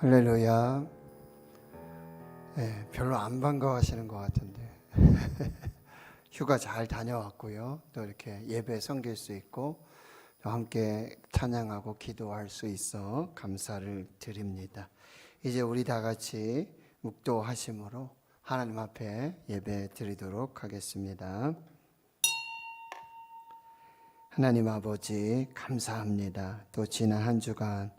할렐루야. 별로 안 반가워하시는 것 같은데 휴가 잘 다녀왔고요. 또 이렇게 예배 섬길 수 있고 또 함께 찬양하고 기도할 수 있어 감사를 드립니다. 이제 우리 다 같이 묵도하심으로 하나님 앞에 예배 드리도록 하겠습니다. 하나님 아버지 감사합니다. 또 지난 한 주간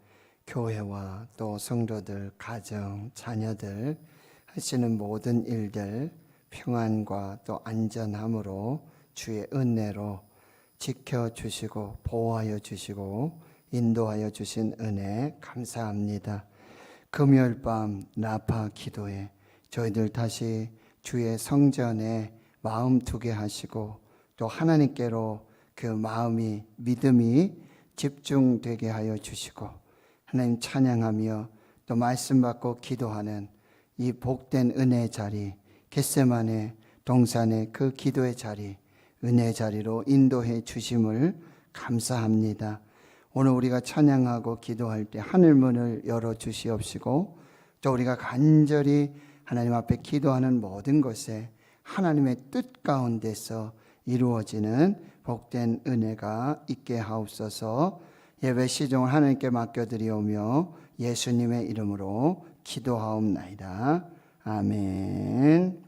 교회와 또 성도들, 가정, 자녀들 하시는 모든 일들 평안과 또 안전함으로 주의 은혜로 지켜주시고 보호하여 주시고 인도하여 주신 은혜 감사합니다. 금요일 밤 나파 기도에 저희들 다시 주의 성전에 마음 두게 하시고 또 하나님께로 그 마음이 믿음이 집중되게 하여 주시고 하나님 찬양하며 또 말씀 받고 기도하는 이 복된 은혜의 자리, 겟세마네 동산의 그 기도의 자리, 은혜의 자리로 인도해 주심을 감사합니다. 오늘 우리가 찬양하고 기도할 때 하늘문을 열어 주시옵시고 또 우리가 간절히 하나님 앞에 기도하는 모든 것에 하나님의 뜻 가운데서 이루어지는 복된 은혜가 있게 하옵소서. 예배 시종을 하나님께 맡겨드리오며 예수님의 이름으로 기도하옵나이다. 아멘.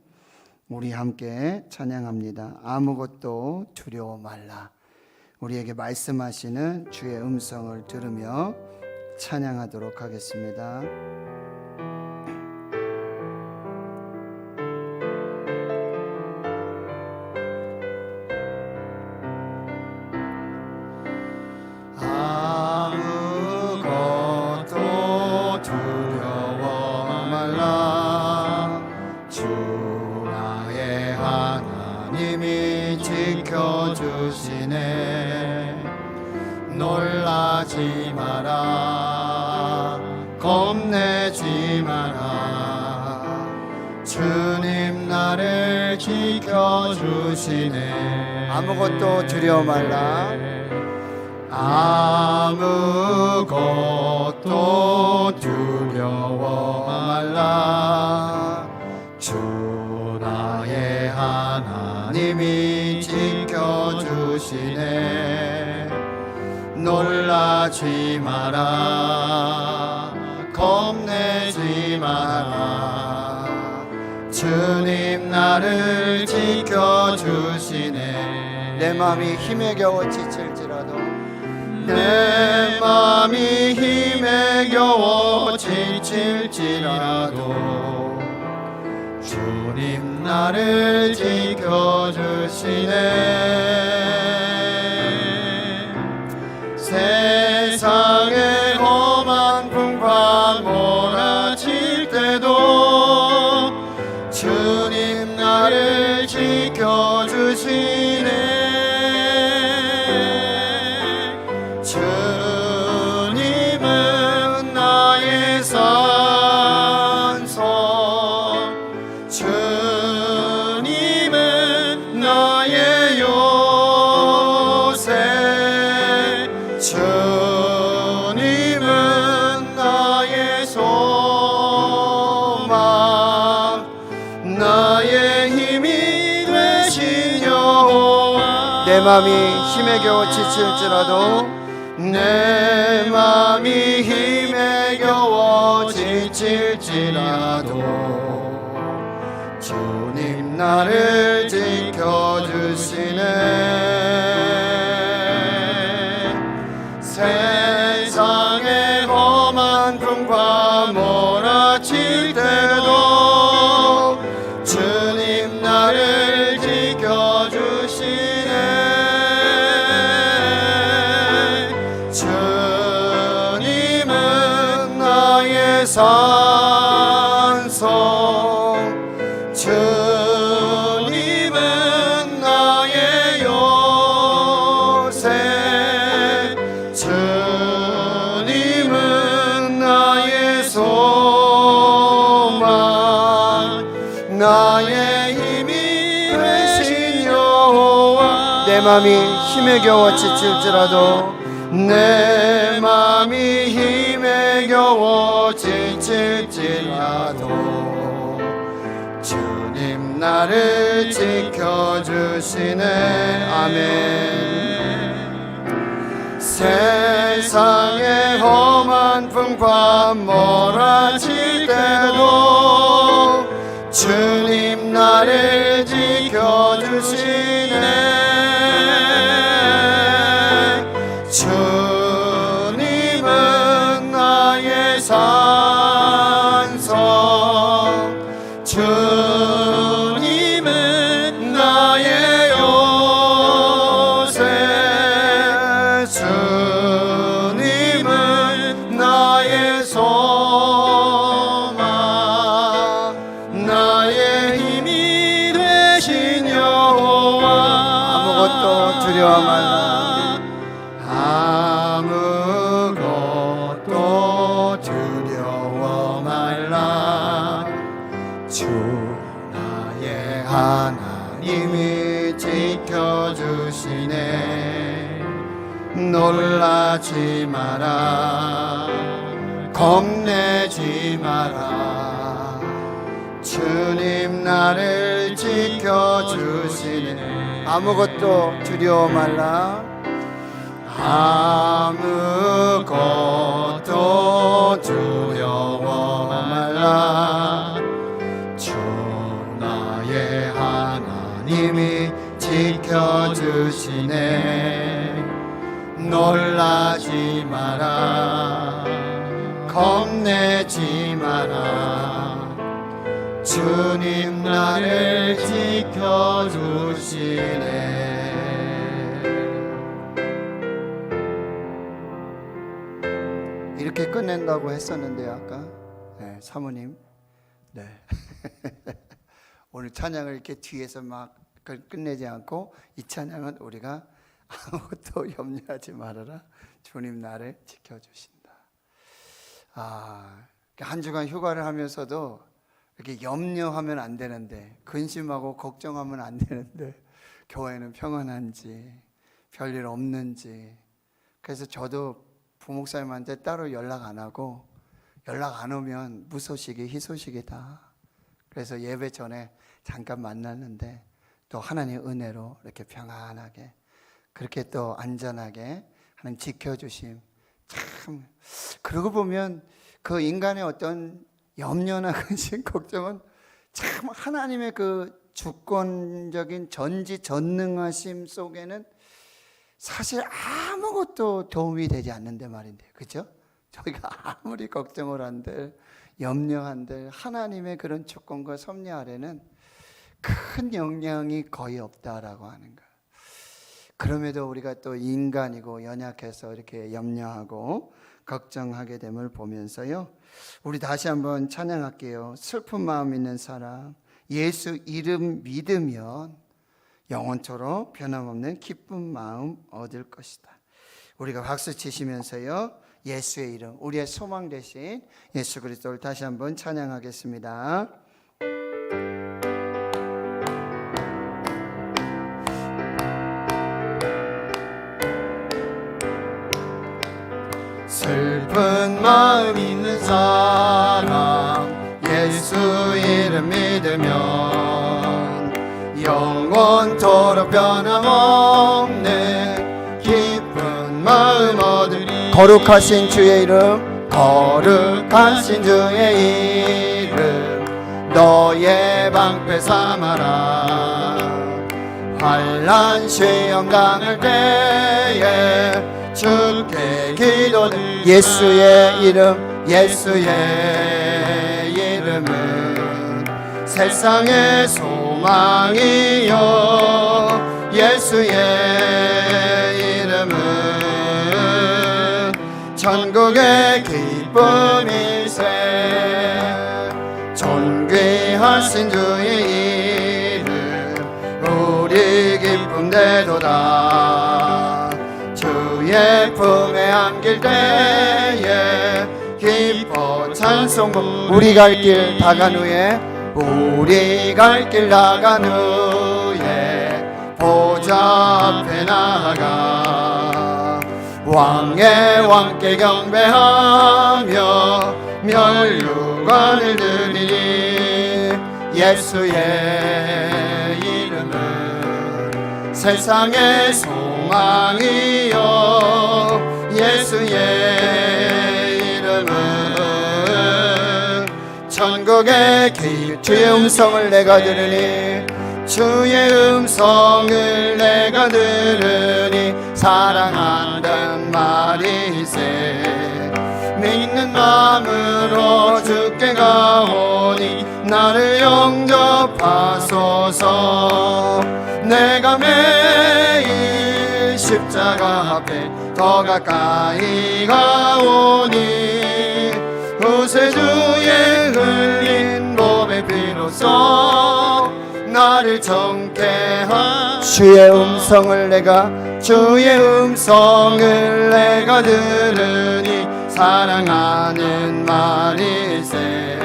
우리 함께 찬양합니다. 아무것도 두려워 말라. 우리에게 말씀하시는 주의 음성을 들으며 찬양하도록 하겠습니다. 놀라지 마라, 겁내지 마라. 주님 나를 지켜주시네. 아무것도 두려워 말라. 아무것도 두려워 말라. 주 나의 하나님이 지켜주시네. 놀라지 마라, 겁내지 마라. 주님 나를 지켜주시네. 내 마음이 힘에 겨워 지칠지라도 내 마음이 힘에 겨워 지칠지라도 주님 나를 지켜주시네. 세상의 험한 풍파 몰아칠 때도 주님 나를 지켜주시네. 주님은 나의 산성, 주님은 나의 요새, 주님은 나의 소망, 나의 힘이 되신 여호와. 내 마음이 힘에 겨워 지칠지라도 내 마음이 힘에 겨워 지칠지라도 주님 나를 지켜주시네. 세상의 험한 풍파 몰아칠 때도 주님 나를 지켜주시네. 주님은 나의 산성, 주님은 나의 요새, 주님은 나의 소망, 나의 힘이 되신 여호와. 내 마음이 힘에 겨워 지칠지라도 내 맘이 힘에 겨워 지칠지라도 주님 나를 지켜주시네. 아멘. 세상의 험한 풍파 몰아칠 때도 주님 나를 지켜주시네. 주님은 나의 산성, 주님은 나의 요새, 주님은 나의 소망, 나의 힘이 되신 여호와. 아무것도 두려워 말라. 아무것도 두려워 말라. 주 나의 하나님이 지켜주시네. 놀라지 마라, 겁내지 마라. 주님 나를 지켜주시네. 아무것도 두려워 말라. 아무것도 두려워 말라. 주 나의 하나님이 지켜주시네. 놀라지 마라, 겁내지 마라. 주님 나를 지켜주시네. 이렇게 끝낸다고 했었는데요, 아까. 네, 사모님. 네. 오늘 찬양을 이렇게 뒤에서 막 끝내지 않고, 이 찬양은 우리가 아무것도 염려하지 말아라. 주님 나를 지켜주신다. 한 주간 휴가를 하면서도 이렇게 염려하면 안 되는데, 근심하고 걱정하면 안 되는데, 교회는 평안한지, 별일 없는지. 그래서 저도 부목사님한테 따로 연락 안 하고, 연락 안 오면 무소식이 희소식이다. 그래서 예배 전에 잠깐 만났는데 또 하나님의 은혜로 이렇게 평안하게, 그렇게 또 안전하게 하나님 지켜주심. 참, 그러고 보면 그 인간의 어떤 염려나 근심, 걱정은 참 하나님의 그 주권적인 전지전능하심 속에는 사실 아무것도 도움이 되지 않는데 말인데, 그렇죠? 저희가 아무리 걱정을 한들 염려한들 하나님의 그런 주권과 섭리 아래는 큰 영향이 거의 없다라고 하는 거예요. 그럼에도 우리가 또 인간이고 연약해서 이렇게 염려하고 걱정하게 됨을 보면서요, 우리 다시 한번 찬양할게요. 슬픈 마음 있는 사람, 예수 이름 믿으면 영원토록 변함없는 기쁜 마음 얻을 것이다. 우리가 박수 치시면서요, 예수의 이름, 우리의 소망 되신 예수 그리스도를 다시 한번 찬양하겠습니다. 슬픈 마음 있는 사람, 예수 이름 믿으면 영원토록 변함없는 기쁜 마음 얻으리. 거룩하신 주의 이름, 거룩하신 주의 이름, 너의 방패 삼아라. 환난 시험 당할 때에 주께 기도들. 예수의 이름, 예수의 이름은 세상의 소망이요, 예수의 이름은 천국의 기쁨일세. 존귀하신 주의 이름, 우리 기쁨 되도다. 주의 품에 안길 때에 기뻐 찬송. 우리 갈 길 다간 후에, 우리 갈 길 나간 후에 보좌 앞에 나아가 왕의 왕께 경배하며 멸류관을 드리니 예수의 이름은 세상의 소망이요 예수의 이름은 천국의 길 주의 음성을 내가 들으니 주의 음성을 내가 들으니 사랑한다는 말이세 믿는 마음으로 주께 가오니 나를 영접하소서 내가 매일 십자가 앞에 더 가까이 가오니 구세주의 흘린 몸의 피로써 나를 정케 하 주의 음성을 내가 들으니 사랑하는 말이세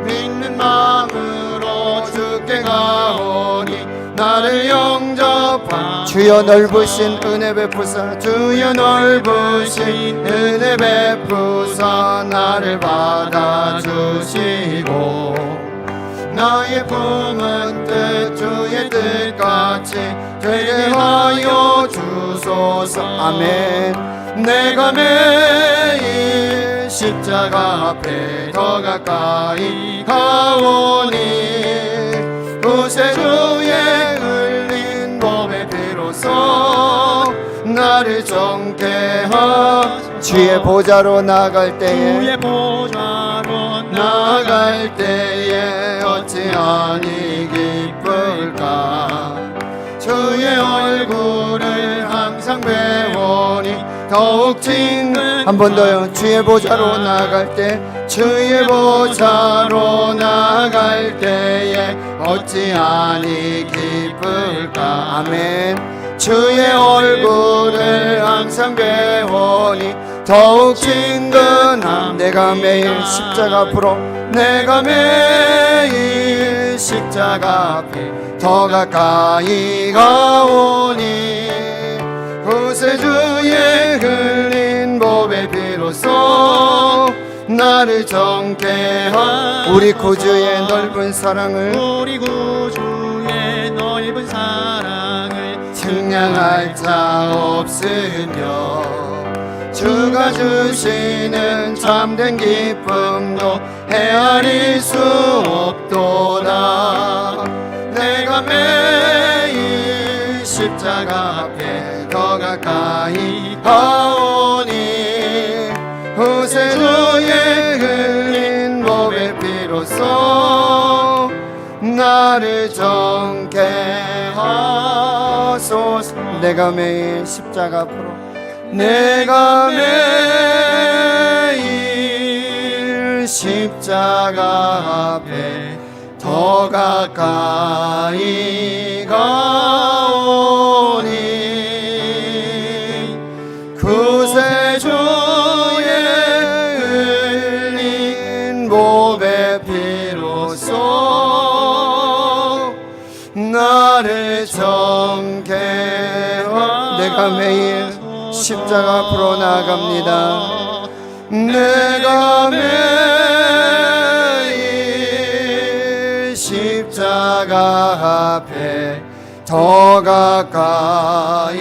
믿는 마음으로 주께 가오니 나를 영접하 주여 넓으신 은혜 베푸사 주여 넓으신 은혜 베푸사 나를 받아주시고 나의 품은 뜻 주의 뜻같이 되게 하여 주소서 아멘 내가 매일 십자가 앞에 더 가까이 가오니 구세주의 흘린 몸의 피로써 나를 정케 하 주의 보좌로 나갈 때에 어찌하니 기쁠까 주의 얼굴을 항상 배우니 더욱 친근 한 번 더요 주의 보좌로 나갈 때 주의 보좌로 나갈 때에 어찌하니 기쁠까 아멘 주의 얼굴을 항상 배우니 더욱 친근함 내가 매일 십자가 앞으로 내가 매일 십자가 앞에 더 가까이 가오니 구세주의 흘린 몸의 피로써 나를 정케 하 우리 구주의 넓은 사랑을 측량할 자 없으며 주가 주시는 참된 기쁨도 헤아릴 수 없도다 내가 매일 십자가 앞에 더 가까이 가오니 구세주의 흘린 몸의 피로써 나를 정케 하소서 내가 매일 십자가 앞으로 내가 매일 십자가 앞에 더 가까이 가오니 구세주의 흘린 몸의 피로써 나를 정케 하 내가 매일 십자가 앞으로 나아갑니다 내가 매일 십자가 앞에 더 가까이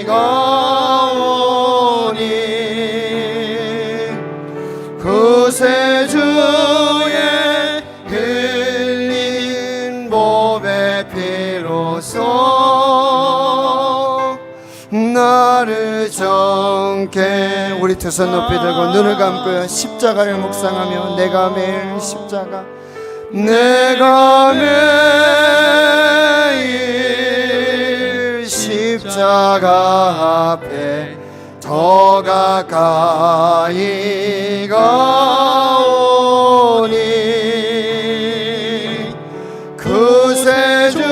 가오니 구세주의 흘린 몸의 피로써 나를 정케 우리 두 손 높이 들고 눈을 감고요 십자가를 묵상하며 내가 매일 십자가 앞에 더 가까이 가오니 구세주의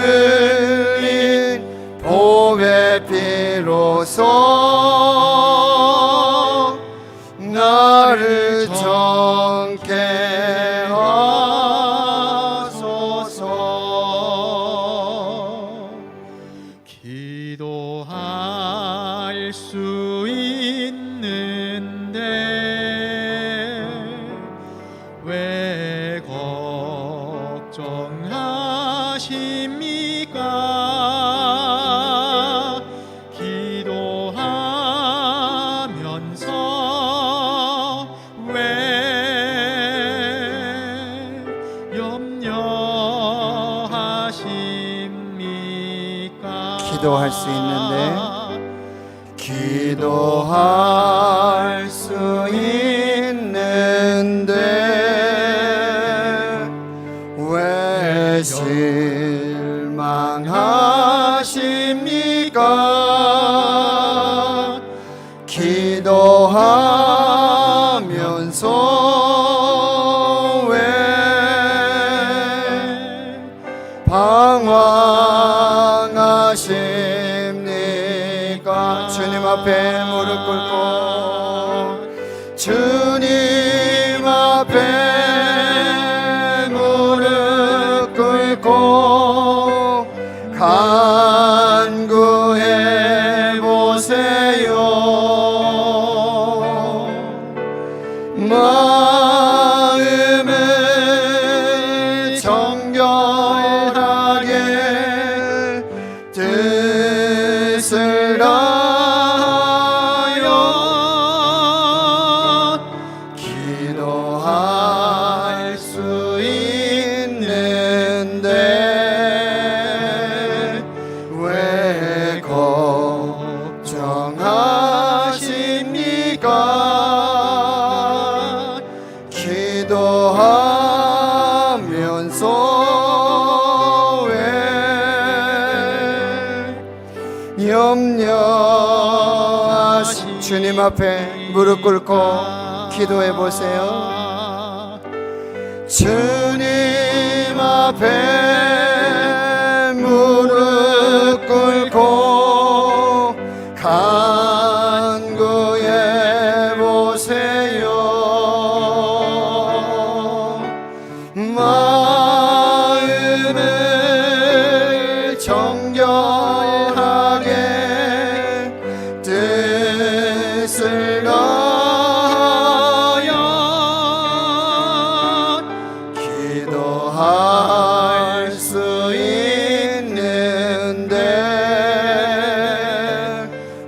흘린 몸의 피로써 나를 정케 하소서 기도하 기도할 수 있는데 기도할 수 있는데 왜 실망하십니까? 기도하면서 왜 방황하십니까? 주님 앞에 무릎 꿇고 주님 앞에 무릎 꿇고 간구해 보세요. 마음을 정결하게 뜻을 다하여 기도할 수 있는데 왜 걱정하십니까? 기도하면서 왜 염려하시 주님 앞에 무릎 꿇고 기도해 보세요. 주님 앞에 무릎 꿇고 간구해 보세요. 마음을 정결하게 뜻을 다하여 기도할 수 있는데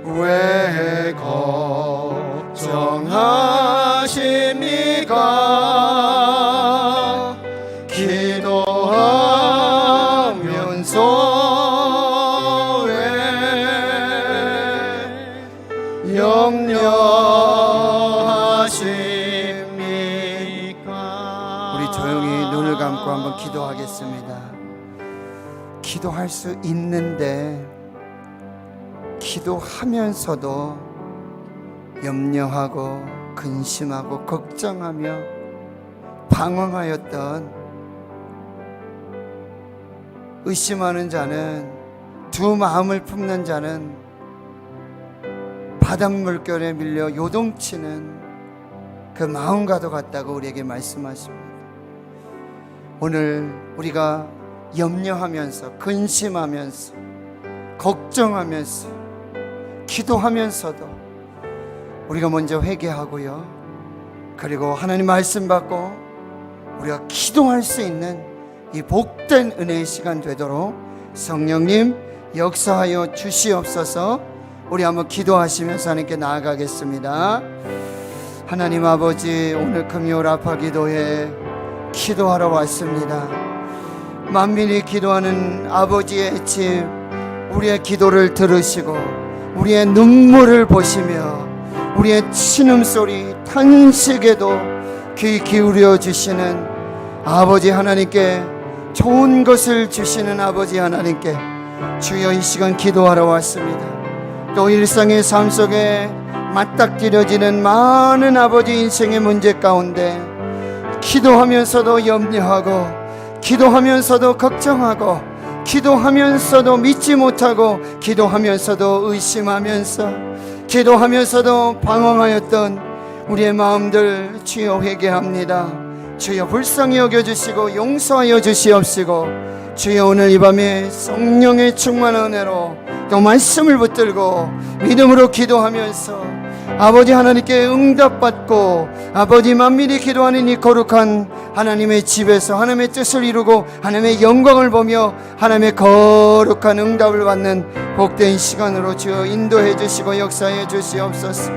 왜 걱정하십니까? 기도하면서 왜 염려하십니까? 우리 조용히 눈을 감고 한번 기도하겠습니다. 기도할 수 있는데 기도하면서도 염려하고 근심하고 걱정하며 방황하였던 의심하는 자는, 두 마음을 품는 자는 바닷물결에 밀려 요동치는 그 마음과도 같다고 우리에게 말씀하십니다. 오늘 우리가 염려하면서 근심하면서 걱정하면서 기도하면서도 우리가 먼저 회개하고요, 그리고 하나님 말씀 받고 우리가 기도할 수 있는 이 복된 은혜의 시간 되도록 성령님 역사하여 주시옵소서. 우리 한번 기도하시면서 하나님께 나아가겠습니다. 하나님 아버지, 오늘 금요 라파 기도에 기도하러 왔습니다. 만민이 기도하는 아버지의 집, 우리의 기도를 들으시고 우리의 눈물을 보시며 우리의 신음소리 탄식에도 귀 기울여 주시는 아버지 하나님께, 좋은 것을 주시는 아버지 하나님께 주여 이 시간 기도하러 왔습니다. 또 일상의 삶 속에 맞닥뜨려지는 많은 아버지 인생의 문제 가운데 기도하면서도 염려하고 기도하면서도 걱정하고 기도하면서도 믿지 못하고 기도하면서도 의심하면서 기도하면서도 방황하였던 우리의 마음들 주여 회개합니다. 주여 불쌍히 여겨주시고 용서하여 주시옵시고, 주여 오늘 이 밤에 성령의 충만한 은혜로 또 말씀을 붙들고 믿음으로 기도하면서 아버지 하나님께 응답받고 아버지 만민이 기도하는 이 거룩한 하나님의 집에서 하나님의 뜻을 이루고 하나님의 영광을 보며 하나님의 거룩한 응답을 받는 복된 시간으로 주여 인도해 주시고 역사해 주시옵소서.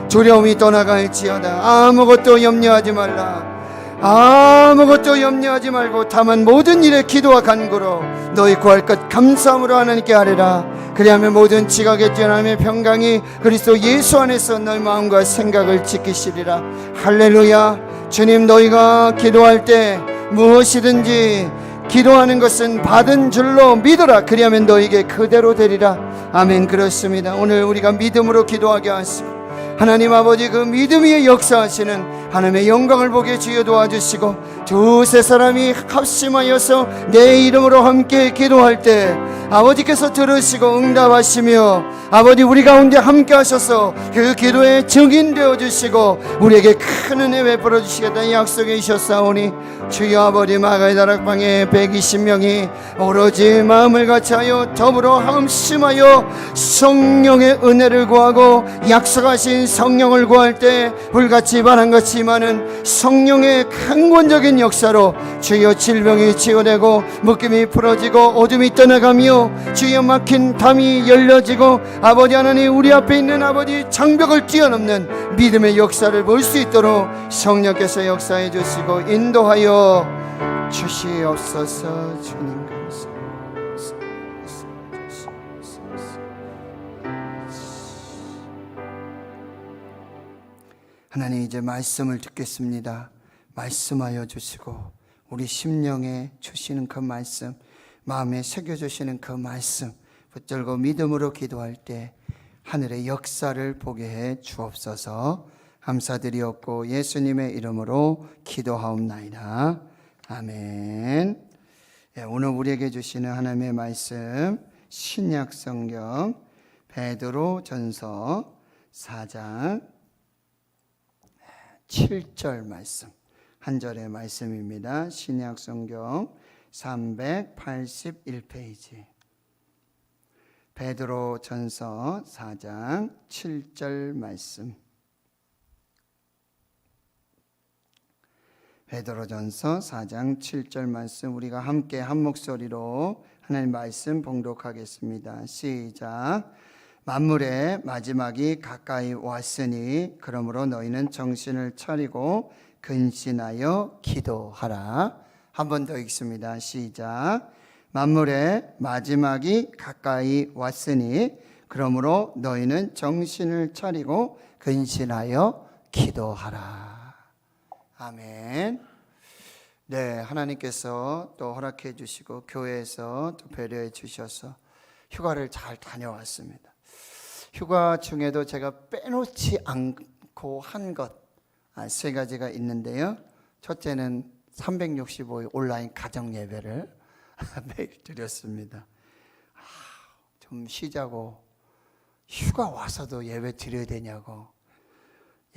두려움이 떠나갈지어다. 아무것도 염려하지 말라. 아무것도 염려하지 말고 다만 모든 일에 기도와 간구로 너희 구할 것 감사함으로 하나님께 아뢰라. 그리하면 모든 지각의 뛰어남의 평강이 그리스도 예수 안에서 너희 마음과 생각을 지키시리라. 할렐루야. 주님, 너희가 기도할 때 무엇이든지 기도하는 것은 받은 줄로 믿어라. 그리하면 너에게 그대로 되리라. 아멘. 그렇습니다. 오늘 우리가 믿음으로 기도하게 하시고 하나님 아버지, 그 믿음 위에 역사하시는 하나님의 영광을 보게 주여 도와주시고, 두세 사람이 합심하여서 내 이름으로 함께 기도할 때 아버지께서 들으시고 응답하시며, 아버지 우리 가운데 함께 하셔서 그 기도의 증인 되어주시고 우리에게 큰 은혜 베풀어 주시겠다는 약속이 있었사오니, 주여 아버지, 마가의 다락방에 120명이 오로지 마음을 같이하여 더불어 함심하여 성령의 은혜를 구하고 약속하신 성령을 구할 때 불같이 반한 것이지만은 성령의 강권적인 역사로 주여 질병이 치유되고 묶임이 풀어지고 어둠이 떠나가며 주여 막힌 담이 열려지고, 아버지 하나님, 우리 앞에 있는 아버지 장벽을 뛰어넘는 믿음의 역사를 볼 수 있도록 성령께서 역사해 주시고 인도하여 주시옵소서. 주님 감사합니다. 하나님, 이제 말씀을 듣겠습니다. 말씀하여 주시고 우리 심령에 주시는 그 말씀, 마음에 새겨주시는 그 말씀 붙들고 믿음으로 기도할 때 하늘의 역사를 보게 해 주옵소서. 감사드리옵고 예수님의 이름으로 기도하옵나이다. 아멘. 오늘 우리에게 주시는 하나님의 말씀, 신약 성경 베드로 전서 4장 7절 말씀, 한 절의 말씀입니다. 신약 성경 381페이지 베드로 전서 4장 7절 말씀. 베드로 전서 4장 7절 말씀, 우리가 함께 한 목소리로 하나님 말씀 봉독하겠습니다. 시작. 만물의 마지막이 가까이 왔으니 그러므로 너희는 정신을 차리고 근신하여 기도하라. 한 번 더 읽습니다. 시작. 만물의 마지막이 가까이 왔으니 그러므로 너희는 정신을 차리고 근신하여 기도하라. 아멘. 네, 하나님께서 또 허락해 주시고 교회에서 또 배려해 주셔서 휴가를 잘 다녀왔습니다. 휴가 중에도 제가 빼놓지 않고 한 것 세 가지가 있는데요. 첫째는 365일 온라인 가정 예배를 매일 드렸습니다. 좀 쉬자고, 휴가 와서도 예배 드려야 되냐고,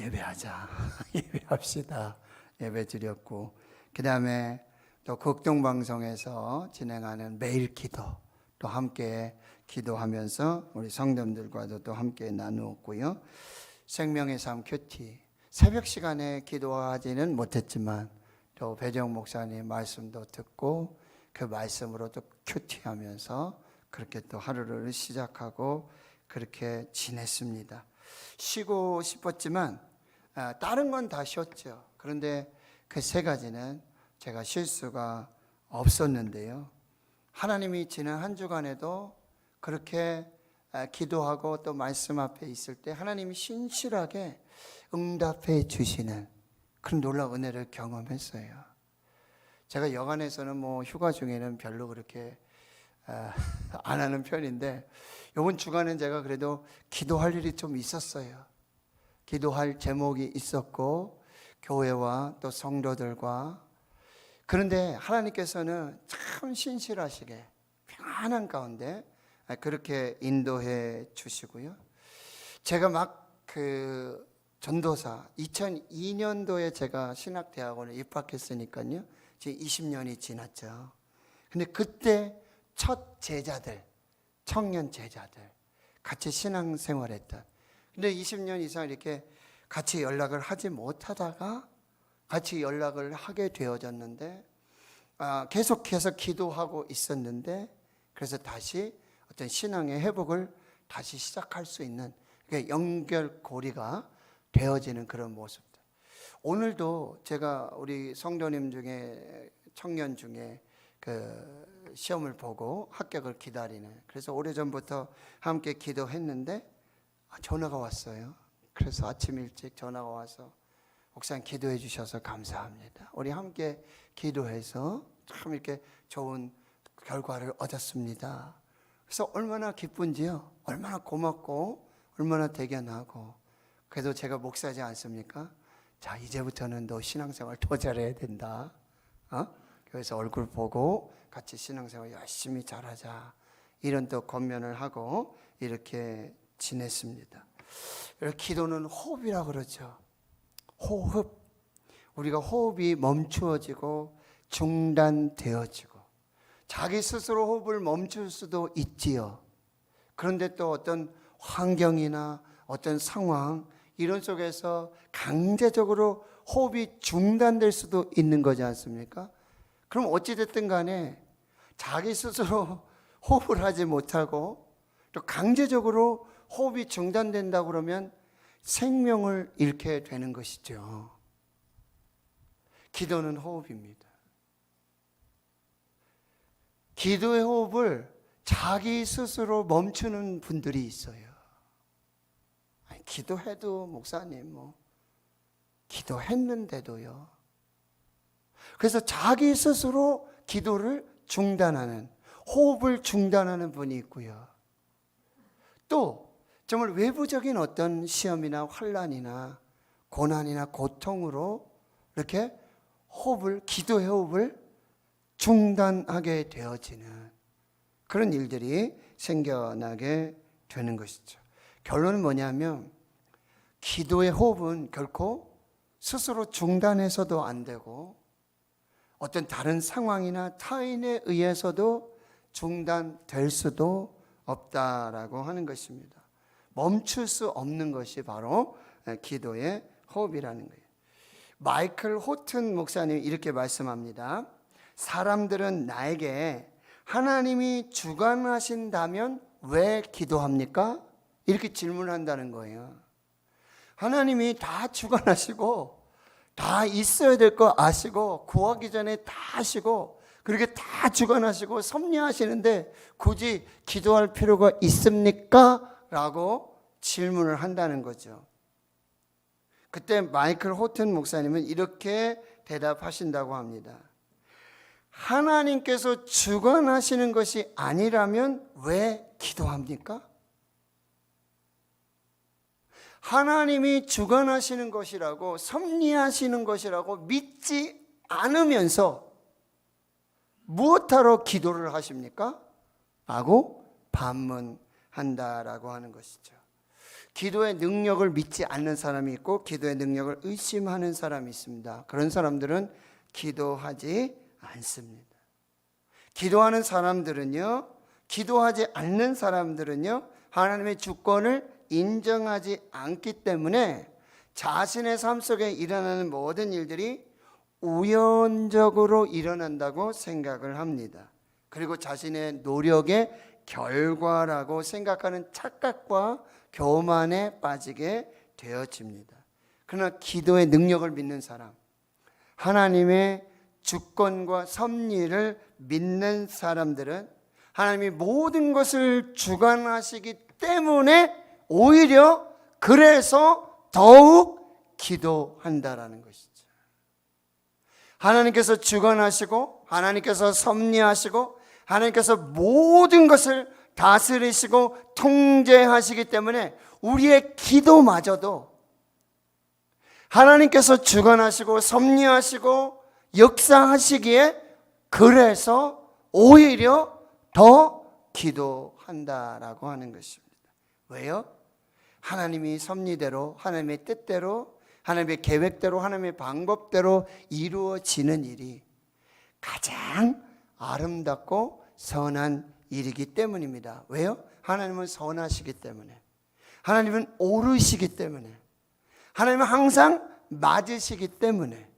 예배하자, 예배합시다, 예배 드렸고, 그 다음에 또 극동방송에서 진행하는 매일 기도 또 함께 기도하면서 우리 성도들과도 또 함께 나누었고요. 생명의 삶 큐티, 새벽 시간에 기도하지는 못했지만 또 배정 목사님 말씀도 듣고 그 말씀으로 또 큐티하면서 그렇게 또 하루를 시작하고 그렇게 지냈습니다. 쉬고 싶었지만 다른 건 다 쉬었죠. 그런데 그 세 가지는 제가 쉴 수가 없었는데요. 하나님이 지난 한 주간에도 그렇게 기도하고 또 말씀 앞에 있을 때 하나님이 신실하게 응답해 주시는 그런 놀라운 은혜를 경험했어요. 제가 여간에서는 뭐 휴가 중에는 별로 그렇게 안 하는 편인데 이번 주간은 제가 그래도 기도할 일이 좀 있었어요. 기도할 제목이 있었고 교회와 또 성도들과, 그런데 하나님께서는 참 신실하시게 평안한 가운데 그렇게 인도해 주시고요. 제가 막 그 전도사 2002년도에 제가 신학대학원에 입학했으니까요. 지금 20년이 지났죠. 근데 그때 첫 제자들, 청년 제자들 같이 신앙생활했던, 근데 20년 이상 이렇게 같이 연락을 하지 못하다가 같이 연락을 하게 되어졌는데 계속해서 기도하고 있었는데, 그래서 다시 어떤 신앙의 회복을 다시 시작할 수 있는 연결고리가 되어지는 그런 모습들. 오늘도 제가 우리 성도님 중에 청년 중에 그 시험을 보고 합격을 기다리는, 그래서 오래전부터 함께 기도했는데 전화가 왔어요. 그래서 아침 일찍 전화가 와서 목사님 기도해 주셔서 감사합니다. 우리 함께 기도해서 참 이렇게 좋은 결과를 얻었습니다. 그래서 얼마나 기쁜지요. 얼마나 고맙고 얼마나 대견하고. 그래도 제가 목사지 않습니까? 자, 이제부터는 너 신앙생활 더 잘해야 된다. 그래서 얼굴 보고 같이 신앙생활 열심히 잘하자. 이런 또 권면을 하고 이렇게 지냈습니다. 기도는 호흡이라고 그러죠. 호흡. 우리가 호흡이 멈추어지고 중단되어지고, 자기 스스로 호흡을 멈출 수도 있지요. 그런데 또 어떤 환경이나 어떤 상황 이런 속에서 강제적으로 호흡이 중단될 수도 있는 거지 않습니까? 그럼 어찌됐든 간에 자기 스스로 호흡을 하지 못하고 또 강제적으로 호흡이 중단된다고 그러면 생명을 잃게 되는 것이죠. 기도는 호흡입니다. 기도의 호흡을 자기 스스로 멈추는 분들이 있어요. 아니, 기도해도 목사님 기도했는데도요. 그래서 자기 스스로 기도를 중단하는, 호흡을 중단하는 분이 있고요. 또 정말 외부적인 어떤 시험이나 환난이나 고난이나 고통으로 이렇게 호흡을, 기도의 호흡을 중단하게 되어지는 그런 일들이 생겨나게 되는 것이죠. 결론은 뭐냐면 기도의 호흡은 결코 스스로 중단해서도 안 되고 어떤 다른 상황이나 타인에 의해서도 중단될 수도 없다라고 하는 것입니다. 멈출 수 없는 것이 바로 기도의 호흡이라는 거예요. 마이클 호튼 목사님이 이렇게 말씀합니다. 사람들은 나에게 하나님이 주관하신다면 왜 기도합니까? 이렇게 질문한다는 거예요. 하나님이 다 주관하시고 다 있어야 될 거 아시고 구하기 전에 다 하시고 그렇게 다 주관하시고 섭리하시는데 굳이 기도할 필요가 있습니까? 라고 질문을 한다는 거죠. 그때 마이클 호튼 목사님은 이렇게 대답하신다고 합니다. 하나님께서 주관하시는 것이 아니라면 왜 기도합니까? 하나님이 주관하시는 것이라고 섭리하시는 것이라고 믿지 않으면서 무엇하러 기도를 하십니까? 라고 반문한다라고 하는 것이죠. 기도의 능력을 믿지 않는 사람이 있고 기도의 능력을 의심하는 사람이 있습니다. 그런 사람들은 기도하지 않습니다. 기도하는 사람들은요, 기도하지 않는 사람들은요, 하나님의 주권을 인정하지 않기 때문에 자신의 삶 속에 일어나는 모든 일들이 우연적으로 일어난다고 생각을 합니다. 그리고 자신의 노력의 결과라고 생각하는 착각과 교만에 빠지게 되어집니다. 그러나 기도의 능력을 믿는 사람, 하나님의 주권과 섭리를 믿는 사람들은 하나님이 모든 것을 주관하시기 때문에 오히려 그래서 더욱 기도한다라는 것이죠. 하나님께서 주관하시고 하나님께서 섭리하시고 하나님께서 모든 것을 다스리시고 통제하시기 때문에 우리의 기도마저도 하나님께서 주관하시고 섭리하시고 역사하시기에 그래서 오히려 더 기도한다라고 하는 것입니다. 왜요? 하나님이 섭리대로, 하나님의 뜻대로, 하나님의 계획대로, 하나님의 방법대로 이루어지는 일이 가장 아름답고 선한 일이기 때문입니다. 왜요? 하나님은 선하시기 때문에, 하나님은 옳으시기 때문에, 하나님은 항상 맞으시기 때문에,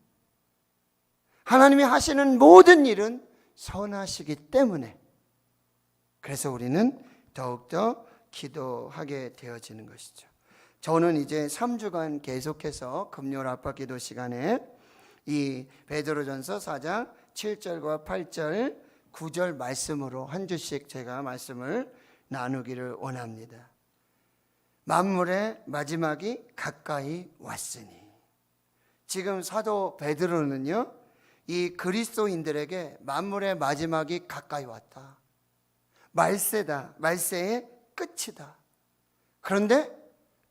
하나님이 하시는 모든 일은 선하시기 때문에, 그래서 우리는 더욱더 기도하게 되어지는 것이죠. 저는 이제 3주간 계속해서 금요 라파 기도 시간에 이 베드로전서 4장 7절과 8절 9절 말씀으로 한 주씩 제가 말씀을 나누기를 원합니다. 만물의 마지막이 가까이 왔으니, 지금 사도 베드로는요, 이 그리스도인들에게 만물의 마지막이 가까이 왔다, 말세다, 말세의 끝이다. 그런데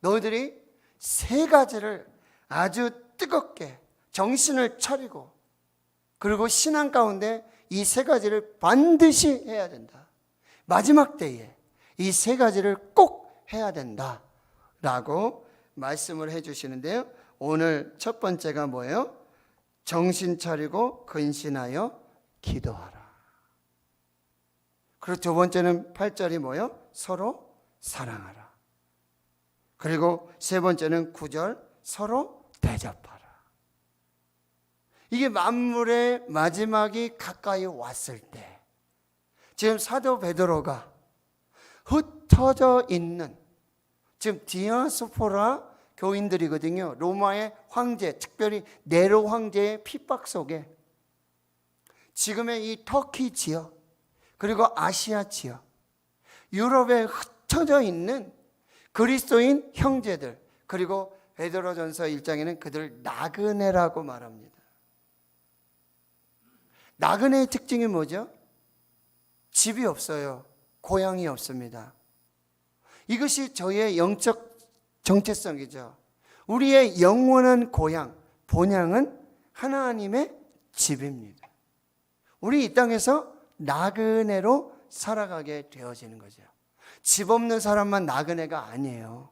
너희들이 세 가지를 아주 뜨겁게 정신을 차리고, 그리고 신앙 가운데 이 세 가지를 반드시 해야 된다. 마지막 때에 이 세 가지를 꼭 해야 된다 라고 말씀을 해 주시는데요, 오늘 첫 번째가 뭐예요? 정신 차리고 근신하여 기도하라. 그리고 두 번째는 8절이 뭐예요? 서로 사랑하라. 그리고 세 번째는 9절, 서로 대접하라. 이게 만물의 마지막이 가까이 왔을 때, 지금 사도 베드로가 흩어져 있는 지금 디아스포라 교인들이거든요. 로마의 황제, 특별히 네로 황제의 핍박 속에 지금의 이 터키 지역, 그리고 아시아 지역, 유럽에 흩어져 있는 그리스도인 형제들, 그리고 베드로전서 1장에는 그들 나그네라고 말합니다. 나그네의 특징이 뭐죠? 집이 없어요. 고향이 없습니다. 이것이 저희의 영적 정체성이죠. 우리의 영원한 고향, 본향은 하나님의 집입니다. 우리 이 땅에서 나그네로 살아가게 되어지는 거죠. 집 없는 사람만 나그네가 아니에요.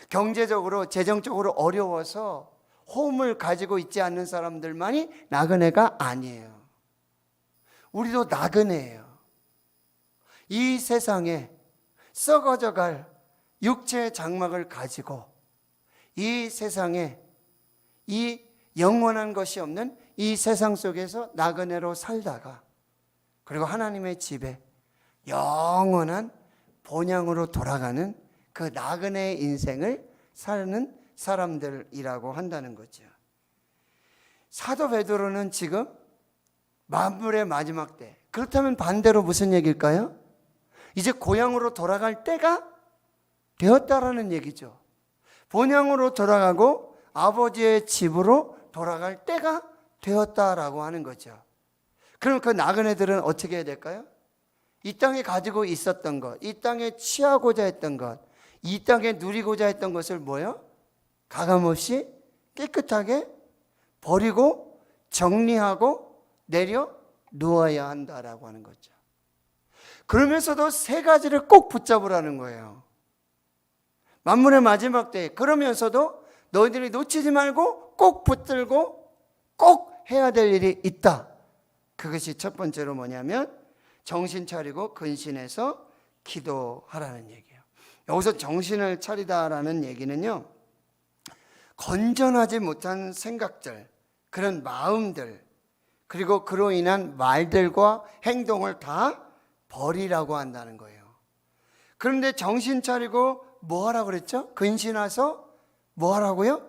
경제적으로, 재정적으로 어려워서 홈을 가지고 있지 않는 사람들만이 나그네가 아니에요. 우리도 나그네예요. 이 세상에 썩어져갈 육체의 장막을 가지고 이 세상에 이 영원한 것이 없는 이 세상 속에서 나그네로 살다가, 그리고 하나님의 집에 영원한 본향으로 돌아가는 그 나그네의 인생을 사는 사람들이라고 한다는 거죠. 사도 베드로는 지금 만물의 마지막 때, 그렇다면 반대로 무슨 얘기일까요? 이제 고향으로 돌아갈 때가 되었다라는 얘기죠. 본향으로 돌아가고 아버지의 집으로 돌아갈 때가 되었다라고 하는 거죠. 그럼 그 나그네들은 어떻게 해야 될까요? 이 땅에 가지고 있었던 것, 이 땅에 취하고자 했던 것, 이 땅에 누리고자 했던 것을 뭐요? 가감없이 깨끗하게 버리고 정리하고 내려 놓아야 한다라고 하는 거죠. 그러면서도 세 가지를 꼭 붙잡으라는 거예요. 만물의 마지막 때에. 그러면서도 너희들이 놓치지 말고 꼭 붙들고 꼭 해야 될 일이 있다. 그것이 첫 번째로 뭐냐면 정신 차리고 근신해서 기도하라는 얘기예요. 여기서 정신을 차리다라는 얘기는요, 건전하지 못한 생각들, 그런 마음들, 그리고 그로 인한 말들과 행동을 다 버리라고 한다는 거예요. 그런데 정신 차리고 뭐 하라고 그랬죠? 근신해서 뭐 하라고요?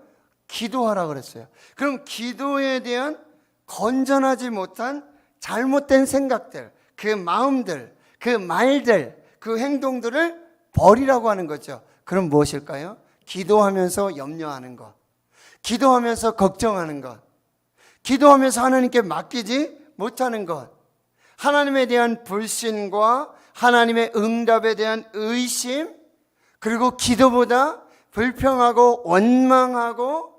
기도하라고 그랬어요. 그럼 기도에 대한 건전하지 못한 잘못된 생각들, 그 마음들, 그 말들, 그 행동들을 버리라고 하는 거죠. 그럼 무엇일까요? 기도하면서 염려하는 것, 기도하면서 걱정하는 것, 기도하면서 하나님께 맡기지 못하는 것, 하나님에 대한 불신과 하나님의 응답에 대한 의심, 그리고 기도보다 불평하고 원망하고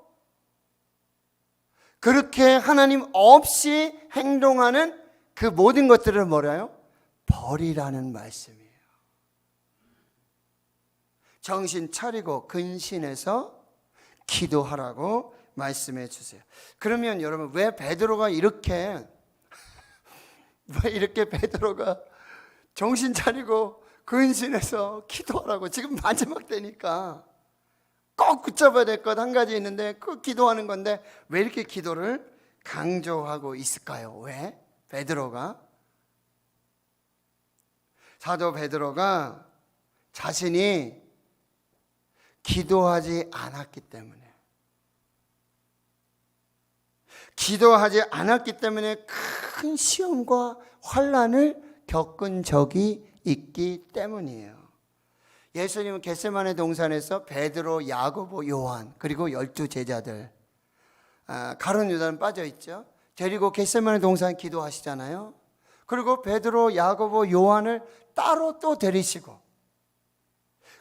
그렇게 하나님 없이 행동하는 그 모든 것들을 뭐라요? 버리라는 말씀이에요. 정신 차리고 근신해서 기도하라고 말씀해 주세요. 그러면 여러분, 왜 베드로가 이렇게 베드로가 정신 차리고 근신해서 기도하라고, 지금 마지막 때니까 꼭 붙잡아야 될 것 한 가지 있는데 그 기도하는 건데 왜 이렇게 기도를 강조하고 있을까요? 왜? 사도 베드로가 자신이 기도하지 않았기 때문에. 기도하지 않았기 때문에 큰 시험과 환난을 겪은 적이 있기 때문이에요. 예수님은 겟세마네 동산에서 베드로, 야고보, 요한 그리고 12제자들, 가룟 유다는 빠져있죠. 데리고 겟세마네 동산 기도하시잖아요. 그리고 베드로, 야고보, 요한을 따로 또 데리시고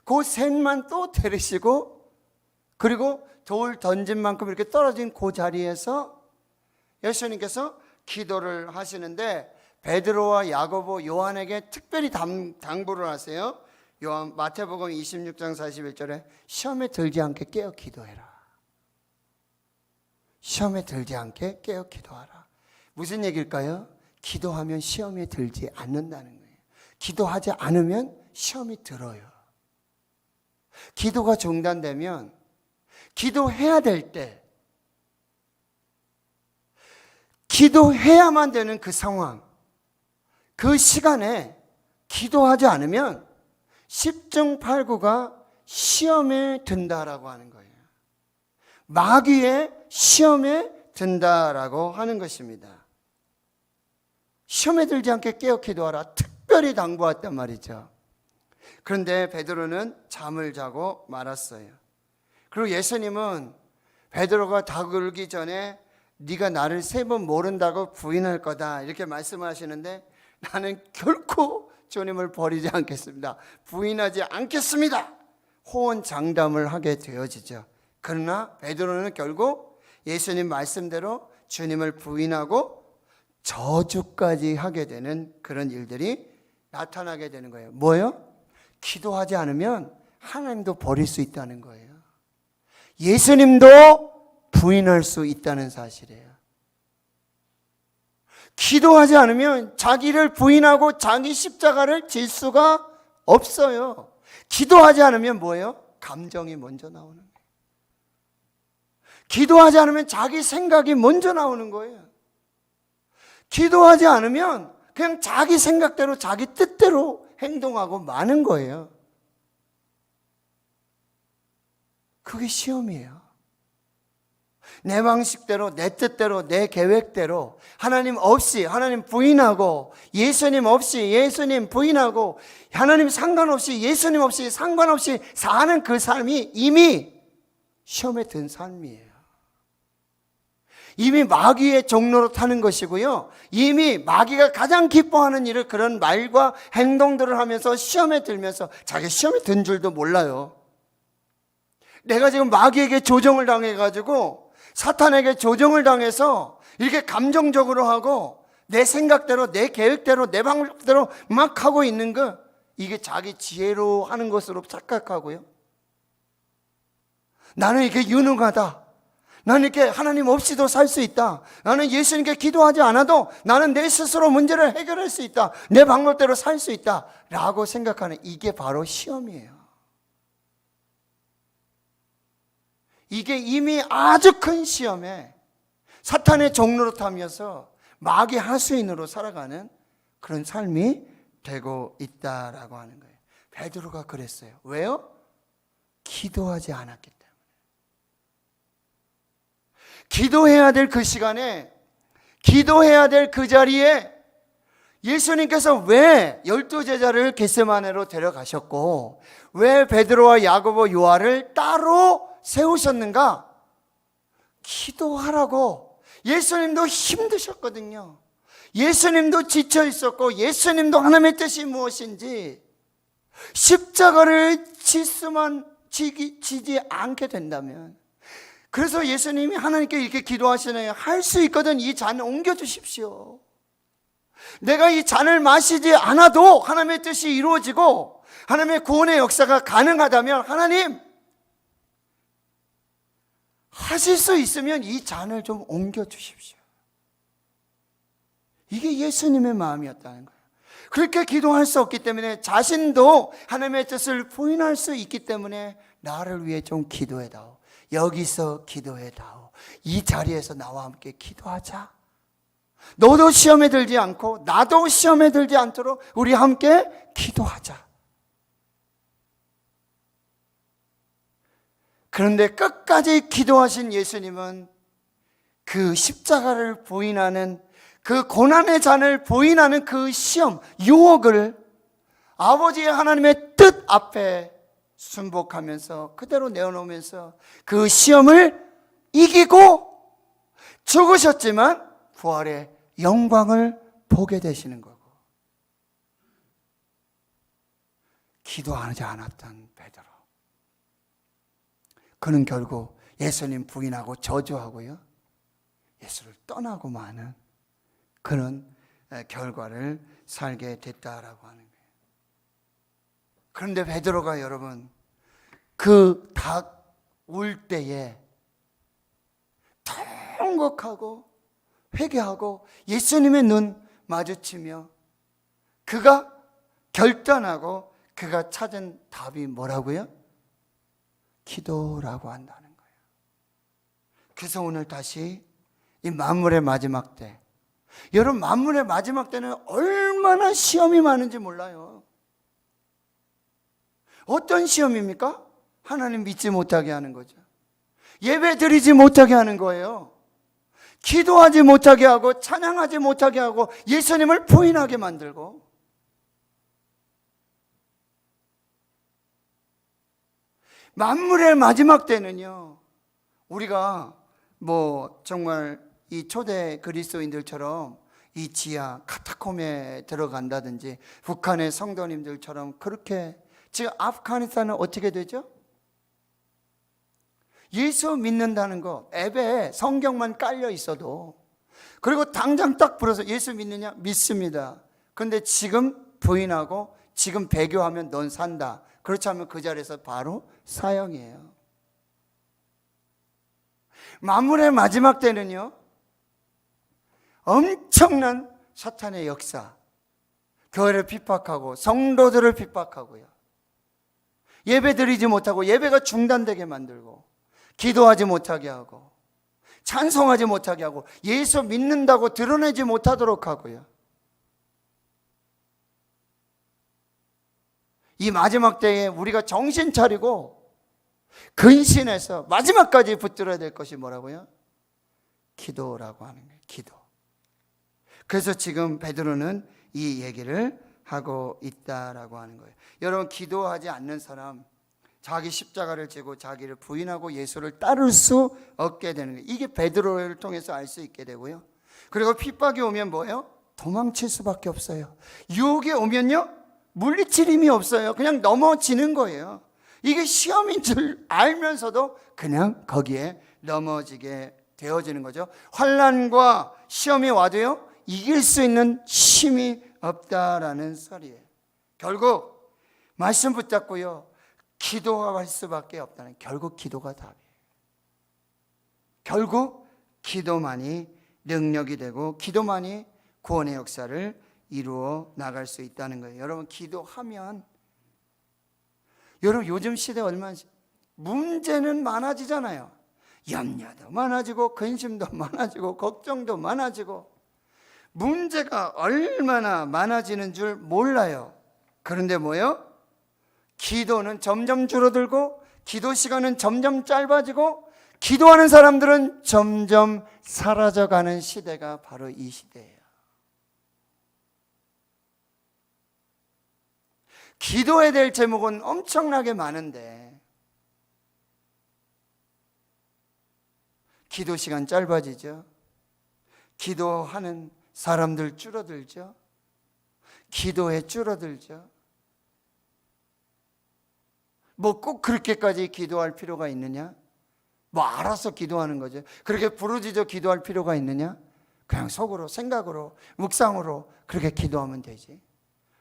그 셋만 또 데리시고 그리고 돌 던진 만큼 이렇게 떨어진 그 자리에서 예수님께서 기도를 하시는데 베드로와 야고보, 요한에게 특별히 당부를 하세요. 요한 마태복음 26장 41절에 시험에 들지 않게 깨어 기도해라. 시험에 들지 않게 깨어 기도하라. 무슨 얘기일까요? 기도하면 시험에 들지 않는다는 거예요. 기도하지 않으면 시험이 들어요. 기도가 중단되면 기도해야 될 때, 기도해야만 되는 그 상황, 그 시간에 기도하지 않으면 십중팔구가 시험에 든다라고 하는 거예요. 마귀의 시험에 든다라고 하는 것입니다. 시험에 들지 않게 깨어 기도하라. 특별히 당부했단 말이죠. 그런데 베드로는 잠을 자고 말았어요. 그리고 예수님은 베드로가 다그르기 전에 네가 나를 3번 모른다고 부인할 거다 이렇게 말씀하시는데 나는 결코 주님을 버리지 않겠습니다. 부인하지 않겠습니다. 호언장담을 하게 되어지죠. 그러나 베드로는 결국 예수님 말씀대로 주님을 부인하고 저주까지 하게 되는 그런 일들이 나타나게 되는 거예요. 뭐예요? 기도하지 않으면 하나님도 버릴 수 있다는 거예요. 예수님도 부인할 수 있다는 사실이에요. 기도하지 않으면 자기를 부인하고 자기 십자가를 질 수가 없어요. 기도하지 않으면 뭐예요? 감정이 먼저 나오는 거예요. 기도하지 않으면 자기 생각이 먼저 나오는 거예요. 기도하지 않으면 그냥 자기 생각대로 자기 뜻대로 행동하고 마는 거예요. 그게 시험이에요. 내 방식대로, 내 뜻대로, 내 계획대로 하나님 없이, 하나님 부인하고 예수님 없이 예수님 부인하고 하나님 상관없이 예수님 없이 상관없이 사는 그 삶이 이미 시험에 든 삶이에요. 이미 마귀의 종로로 타는 것이고요. 이미 마귀가 가장 기뻐하는 일을 그런 말과 행동들을 하면서 시험에 들면서 자기 시험에 든 줄도 몰라요. 내가 지금 마귀에게 조정을 당해가지고 사탄에게 조정을 당해서 이렇게 감정적으로 하고 내 생각대로 내 계획대로 내 방법대로 막 하고 있는 거 이게 자기 지혜로 하는 것으로 착각하고요. 나는 이렇게 유능하다. 나는 이렇게 하나님 없이도 살 수 있다. 나는 예수님께 기도하지 않아도 나는 내 스스로 문제를 해결할 수 있다. 내 방법대로 살 수 있다. 라고 생각하는 이게 바로 시험이에요. 이게 이미 아주 큰 시험에 사탄의 종로로 타면서 마귀 하수인으로 살아가는 그런 삶이 되고 있다라고 하는 거예요. 베드로가 그랬어요. 왜요? 기도하지 않았기 때문에. 기도해야 될 그 시간에, 기도해야 될 그 자리에 예수님께서 왜 12제자를 겟세마네로 데려가셨고 왜 베드로와 야고보, 요한을 따로 세우셨는가? 기도하라고. 예수님도 힘드셨거든요. 예수님도 지쳐 있었고 예수님도 하나님의 뜻이 무엇인지 십자가를 지지 않게 된다면, 그래서 예수님이 하나님께 이렇게 기도하시네요. 할 수 있거든 이 잔 옮겨주십시오. 내가 이 잔을 마시지 않아도 하나님의 뜻이 이루어지고 하나님의 구원의 역사가 가능하다면 하나님 하실 수 있으면 이 잔을 좀 옮겨주십시오. 이게 예수님의 마음이었다는 거예요. 그렇게 기도할 수 없기 때문에 자신도 하나님의 뜻을 부인할 수 있기 때문에 나를 위해 좀 기도해다오. 여기서 기도해다오. 이 자리에서 나와 함께 기도하자. 너도 시험에 들지 않고 나도 시험에 들지 않도록 우리 함께 기도하자. 그런데 끝까지 기도하신 예수님은 그 십자가를 부인하는, 그 고난의 잔을 부인하는 그 시험, 유혹을 아버지의 하나님의 뜻 앞에 순복하면서 그대로 내어놓으면서 그 시험을 이기고 죽으셨지만 부활의 영광을 보게 되시는 거고, 기도하지 않았던 베드로, 그는 결국 예수님 부인하고 저주하고요, 예수를 떠나고 마는 그런 결과를 살게 됐다라고 하는 거예요. 그런데 베드로가 여러분, 그 닭 울 때에 통곡하고 회개하고 예수님의 눈 마주치며 그가 결단하고 그가 찾은 답이 뭐라고요? 기도라고 한다는 거예요. 그래서 오늘 다시 이 만물의 마지막 때, 여러분 만물의 마지막 때는 얼마나 시험이 많은지 몰라요. 어떤 시험입니까? 하나님 믿지 못하게 하는 거죠. 예배 드리지 못하게 하는 거예요. 기도하지 못하게 하고 찬양하지 못하게 하고 예수님을 부인하게 만들고, 만물의 마지막 때는요, 우리가 뭐 정말 이 초대 그리스도인들처럼 이 지하 카타콤에 들어간다든지 북한의 성도님들처럼 그렇게, 지금 아프가니스탄은 어떻게 되죠? 예수 믿는다는 거 앱에 성경만 깔려 있어도, 그리고 당장 딱 불어서 예수 믿느냐? 믿습니다. 그런데 지금 부인하고 지금 배교하면 넌 산다, 그렇지 않으면 그 자리에서 바로 사형이에요. 만물의 마지막 때는요, 엄청난 사탄의 역사, 교회를 핍박하고 성도들을 핍박하고요, 예배 드리지 못하고 예배가 중단되게 만들고, 기도하지 못하게 하고 찬송하지 못하게 하고 예수 믿는다고 드러내지 못하도록 하고요. 이 마지막 때에 우리가 정신 차리고 근신해서 마지막까지 붙들어야 될 것이 뭐라고요? 기도라고 하는 거예요. 기도. 그래서 지금 베드로는 이 얘기를 하고 있다라고 하는 거예요. 여러분, 기도하지 않는 사람, 자기 십자가를 지고 자기를 부인하고 예수를 따를 수 없게 되는 거예요. 이게 베드로를 통해서 알 수 있게 되고요. 그리고 핍박이 오면 뭐예요? 도망칠 수밖에 없어요. 유혹이 오면요, 물리칠 힘이 없어요. 그냥 넘어지는 거예요. 이게 시험인 줄 알면서도 그냥 거기에 넘어지게 되어지는 거죠. 환난과 시험이 와도요, 이길 수 있는 힘이 없다라는 소리예요. 결국 말씀 붙잡고요, 기도할 수밖에 없다는, 결국 기도가 답이에요. 결국 기도만이 능력이 되고 기도만이 구원의 역사를 이루어 나갈 수 있다는 거예요. 여러분, 기도하면, 여러분 요즘 시대 얼마나 문제는 많아지잖아요. 염려도 많아지고 근심도 많아지고 걱정도 많아지고 문제가 얼마나 많아지는 줄 몰라요. 그런데 뭐예요? 기도는 점점 줄어들고 기도 시간은 점점 짧아지고 기도하는 사람들은 점점 사라져가는 시대가 바로 이 시대예요. 기도해야 될 제목은 엄청나게 많은데 기도 시간 짧아지죠. 기도하는 사람들 줄어들죠. 기도에 줄어들죠. 뭐 꼭 그렇게까지 기도할 필요가 있느냐? 뭐 알아서 기도하는 거죠. 그렇게 부르짖어 기도할 필요가 있느냐? 그냥 속으로, 생각으로, 묵상으로 그렇게 기도하면 되지.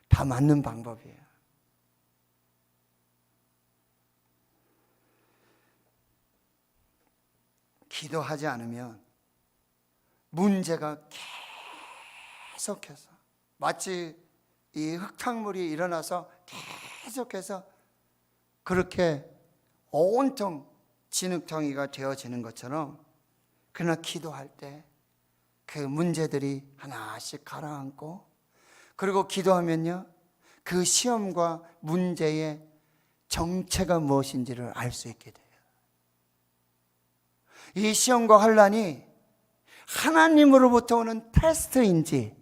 다 맞는 방법이에요. 기도하지 않으면 문제가 계속해서, 마치 이 흙탕물이 일어나서 계속해서 그렇게 온통 진흙탕이가 되어지는 것처럼, 그러나 기도할 때 그 문제들이 하나씩 가라앉고, 그리고 기도하면요, 그 시험과 문제의 정체가 무엇인지를 알 수 있게 돼요. 이 시험과 환난이 하나님으로부터 오는 테스트인지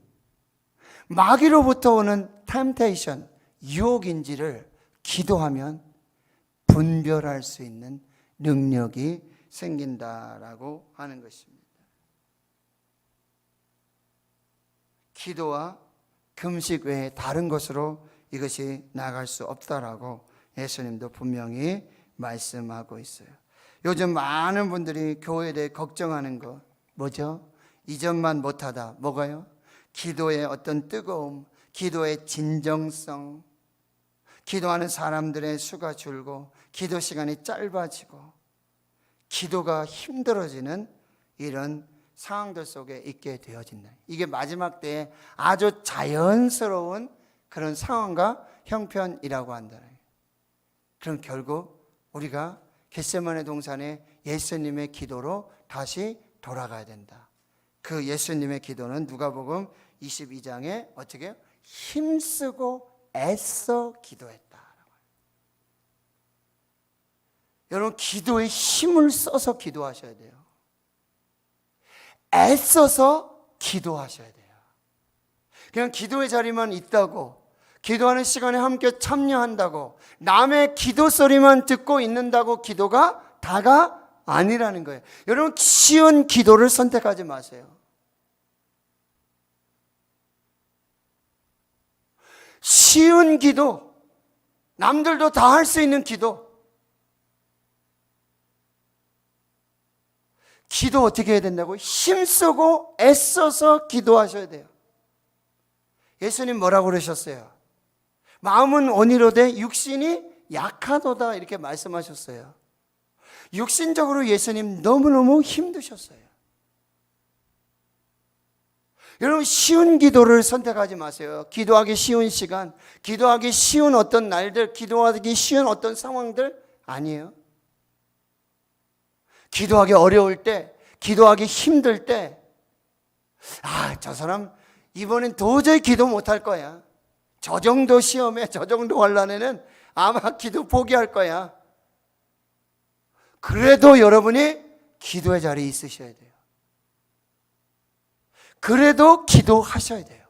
마귀로부터 오는 템테이션, 유혹인지를 기도하면 분별할 수 있는 능력이 생긴다라고 하는 것입니다. 기도와 금식 외에 다른 것으로 이것이 나갈 수 없다라고 예수님도 분명히 말씀하고 있어요. 요즘 많은 분들이 교회에 대해 걱정하는 거 뭐죠? 이전만 못하다. 뭐가요? 기도의 어떤 뜨거움, 기도의 진정성, 기도하는 사람들의 수가 줄고 기도 시간이 짧아지고 기도가 힘들어지는 이런 상황들 속에 있게 되어진다. 이게 마지막 때에 아주 자연스러운 그런 상황과 형편이라고 한다. 그럼 결국 우리가 겟세마네 동산의 예수님의 기도로 다시 돌아가야 된다. 그 예수님의 기도는 누가복음 22장에 어떻게 해요? 힘쓰고 애써 기도했다. 여러분, 기도에 힘을 써서 기도하셔야 돼요. 애써서 기도하셔야 돼요. 그냥 기도의 자리만 있다고, 기도하는 시간에 함께 참여한다고, 남의 기도 소리만 듣고 있는다고 기도가 다가 아니라는 거예요. 여러분, 쉬운 기도를 선택하지 마세요. 쉬운 기도, 남들도 다 할 수 있는 기도. 기도 어떻게 해야 된다고? 힘쓰고 애써서 기도하셔야 돼요. 예수님 뭐라고 그러셨어요? 마음은 온이로되 육신이 약하도다 이렇게 말씀하셨어요. 육신적으로 예수님 너무너무 힘드셨어요. 여러분, 쉬운 기도를 선택하지 마세요. 기도하기 쉬운 시간, 기도하기 쉬운 어떤 날들, 기도하기 쉬운 어떤 상황들 아니에요. 기도하기 어려울 때, 기도하기 힘들 때, 저 사람 이번엔 도저히 기도 못할 거야. 저 정도 시험에, 저 정도 환난에는 아마 기도 포기할 거야. 그래도 여러분이 기도의 자리에 있으셔야 돼요. 그래도 기도하셔야 돼요.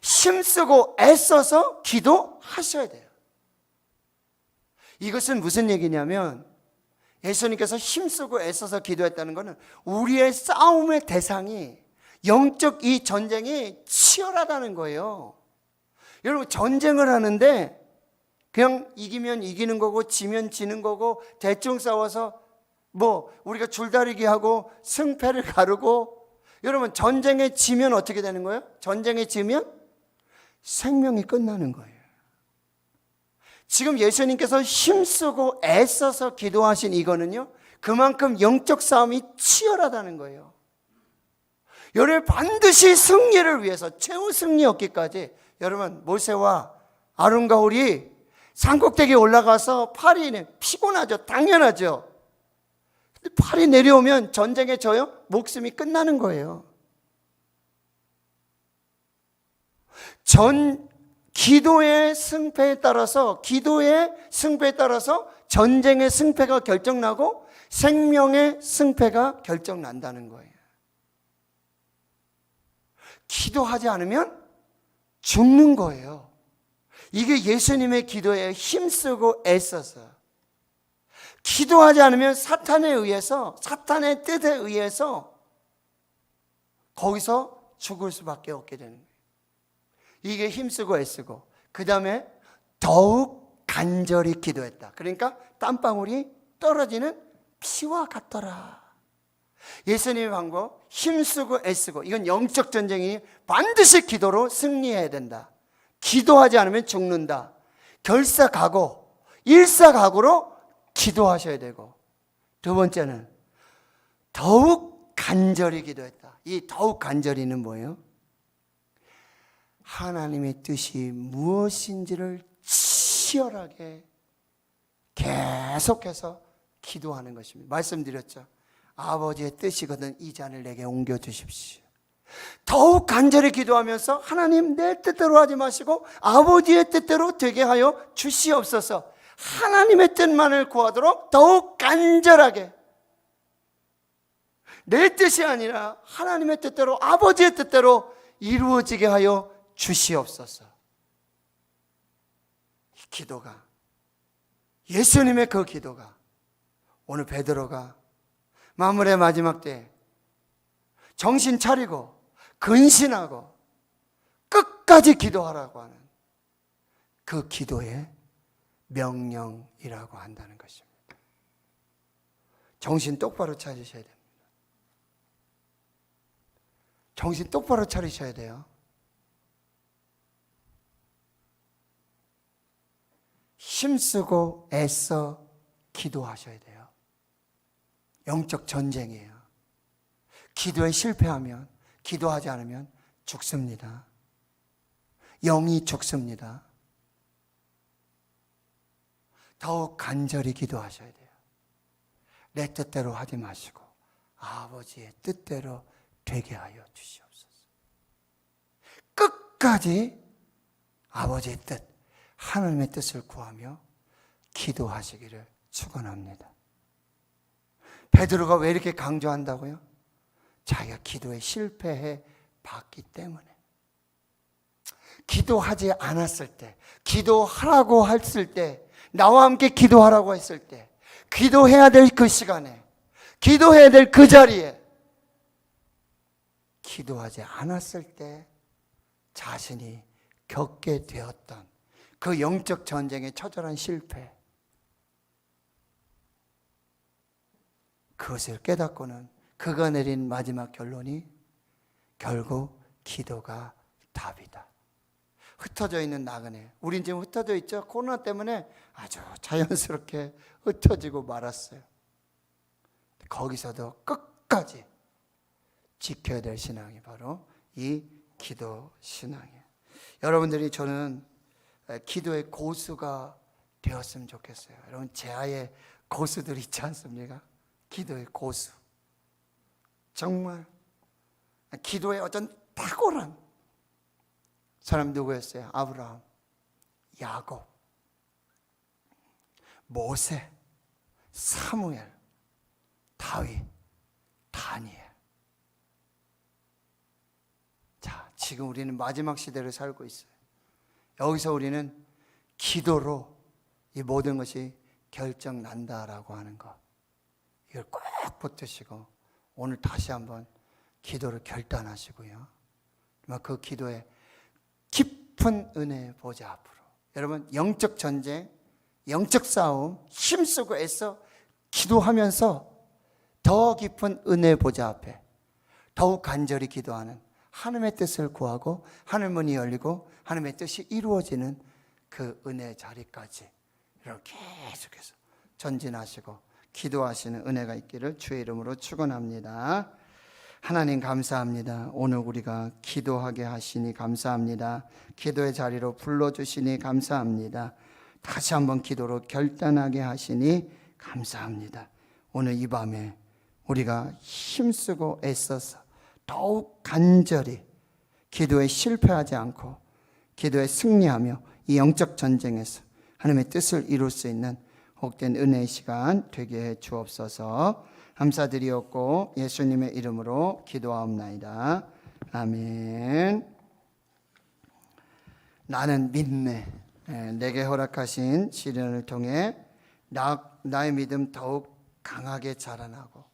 힘쓰고 애써서 기도하셔야 돼요. 이것은 무슨 얘기냐면 예수님께서 힘쓰고 애써서 기도했다는 것은 우리의 싸움의 대상이 영적 이 전쟁이 치열하다는 거예요. 여러분, 전쟁을 하는데 그냥 이기면 이기는 거고 지면 지는 거고 대충 싸워서 우리가 줄다리기 하고 승패를 가르고, 여러분, 전쟁에 지면 어떻게 되는 거예요? 전쟁에 지면 생명이 끝나는 거예요. 지금 예수님께서 힘쓰고 애써서 기도하신 이거는요, 그만큼 영적 싸움이 치열하다는 거예요. 여러분, 반드시 승리를 위해서, 최후 승리 얻기까지 여러분, 모세와 아론과 홀이 산꼭대기에 올라가서 팔이 피곤하죠. 당연하죠. 근데 팔이 내려오면 전쟁에 져요? 목숨이 끝나는 거예요. 기도의 승패에 따라서 전쟁의 승패가 결정나고 생명의 승패가 결정난다는 거예요. 기도하지 않으면 죽는 거예요. 이게 예수님의 기도에 힘쓰고 애써서. 기도하지 않으면 사탄의 뜻에 의해서 거기서 죽을 수밖에 없게 되는 거예요. 이게 힘쓰고 애쓰고, 그 다음에 더욱 간절히 기도했다. 그러니까 땀방울이 떨어지는 피와 같더라. 예수님의 방법, 힘쓰고 애쓰고, 이건 영적 전쟁이니 반드시 기도로 승리해야 된다. 기도하지 않으면 죽는다. 결사각오, 일사각오로 기도하셔야 되고, 두 번째는 더욱 간절히 기도했다. 이 더욱 간절히는 뭐예요? 하나님의 뜻이 무엇인지를 치열하게 계속해서 기도하는 것입니다. 말씀드렸죠. 아버지의 뜻이거든 이 잔을 내게 옮겨주십시오. 더욱 간절히 기도하면서 하나님, 내 뜻대로 하지 마시고 아버지의 뜻대로 되게 하여 주시옵소서. 하나님의 뜻만을 구하도록 더욱 간절하게 내 뜻이 아니라 하나님의 뜻대로, 아버지의 뜻대로 이루어지게 하여 주시옵소서. 이 기도가, 예수님의 그 기도가 오늘 베드로가 만물의 마지막 때에 정신 차리고 근신하고 끝까지 기도하라고 하는 그 기도의 명령이라고 한다는 것입니다. 정신 똑바로 차리셔야 됩니다. 정신 똑바로 차리셔야 돼요. 힘쓰고 애써 기도하셔야 돼요. 영적 전쟁이에요. 기도에 실패하면, 기도하지 않으면 죽습니다. 영이 죽습니다. 더욱 간절히 기도하셔야 돼요. 내 뜻대로 하지 마시고 아버지의 뜻대로 되게 하여 주시옵소서. 끝까지 아버지의 뜻, 하나님의 뜻을 구하며 기도하시기를 축원합니다. 베드로가 왜 이렇게 강조한다고요? 자기가 기도에 실패해 봤기 때문에. 기도하지 않았을 때, 기도하라고 했을 때, 나와 함께 기도하라고 했을 때, 기도해야 될 그 시간에, 기도해야 될 그 자리에 기도하지 않았을 때 자신이 겪게 되었던 그 영적 전쟁의 처절한 실패, 그것을 깨닫고는 그가 내린 마지막 결론이 결국 기도가 답이다. 흩어져 있는 나그네, 우린 지금 흩어져 있죠. 코로나 때문에 아주 자연스럽게 흩어지고 말았어요. 거기서도 끝까지 지켜야 될 신앙이 바로 이 기도 신앙이에요. 여러분들이, 저는 기도의 고수가 되었으면 좋겠어요. 여러분, 제아의 고수들 있지 않습니까? 기도의 고수. 정말 기도의 어떤 탁월한 사람 누구였어요? 아브라함, 야곱, 모세, 사무엘, 다윗, 다니엘. 자, 지금 우리는 마지막 시대를 살고 있어요. 여기서 우리는 기도로 이 모든 것이 결정난다라고 하는 것, 이걸 꼭 붙드시고 오늘 다시 한번 기도를 결단하시고요. 그 기도에 깊은 은혜 보좌 앞으로. 여러분, 영적 전쟁, 영적 싸움 힘쓰고 애써 기도하면서 더 깊은 은혜 보좌 앞에 더욱 간절히 기도하는, 하나님의 뜻을 구하고 하늘 문이 열리고 하나님의 뜻이 이루어지는 그 은혜 자리까지 이렇게 계속해서 전진하시고 기도하시는 은혜가 있기를 주의 이름으로 축원합니다. 하나님 감사합니다. 오늘 우리가 기도하게 하시니 감사합니다. 기도의 자리로 불러주시니 감사합니다. 다시 한번 기도로 결단하게 하시니 감사합니다. 오늘 이 밤에 우리가 힘쓰고 애써서 더욱 간절히 기도에 실패하지 않고 기도에 승리하며 이 영적 전쟁에서 하나님의 뜻을 이룰 수 있는 복된 은혜의 시간 되게 해 주옵소서. 감사드리옵고 예수님의 이름으로 기도하옵나이다. 아멘. 나는 믿네. 내게 허락하신 시련을 통해 나의 믿음 더욱 강하게 자라나고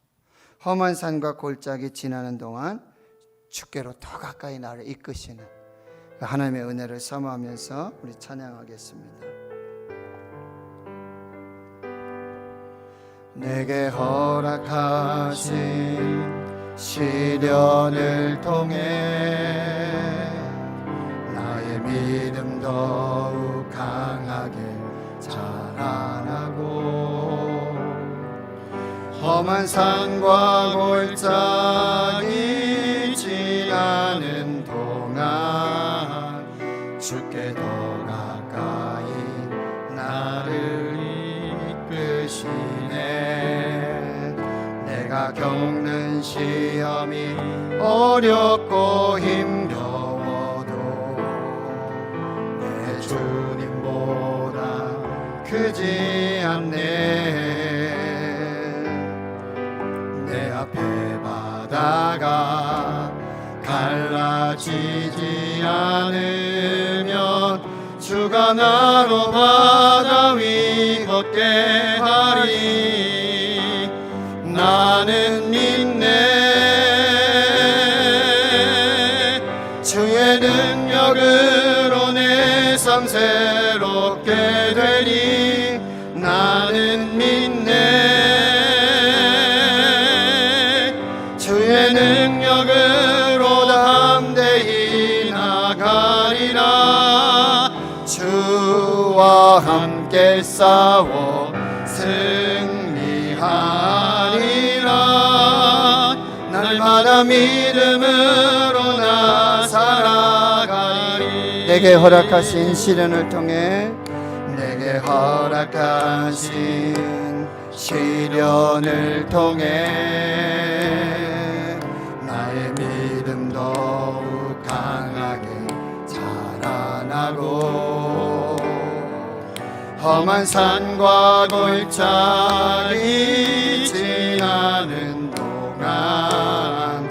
험한 산과 골짜기 지나는 동안 주께로 더 가까이 나를 이끄시는 하나님의 은혜를 사모하면서 우리 찬양하겠습니다. 내게 허락하신 시련을 통해 나의 믿음 더욱 강하게 자라나고 험한 산과 골짜기 지나는 동안 주께 더 가까이 나를 이끄시네. 내가 겪는 시험이 어렵고 힘겨워도 내 주님보다 크지 않네. 내 앞에 바다가 갈라지지 않으면 주가 나로 바다 위 걷게 하리. 나는 믿네 주의 능력으로 내 삶 새롭게 되리. 나는 믿네 주의 능력으로 담대히 나가리라. 주와 함께 싸워 승리하리라. 날마다 믿음으로 나 살아가리. 내게 허락하신 시련을 통해 내게 허락하신 시련을 통해 나의 믿음 더욱 강하게 자라나고 험한 산과 골짜기 지나는 동안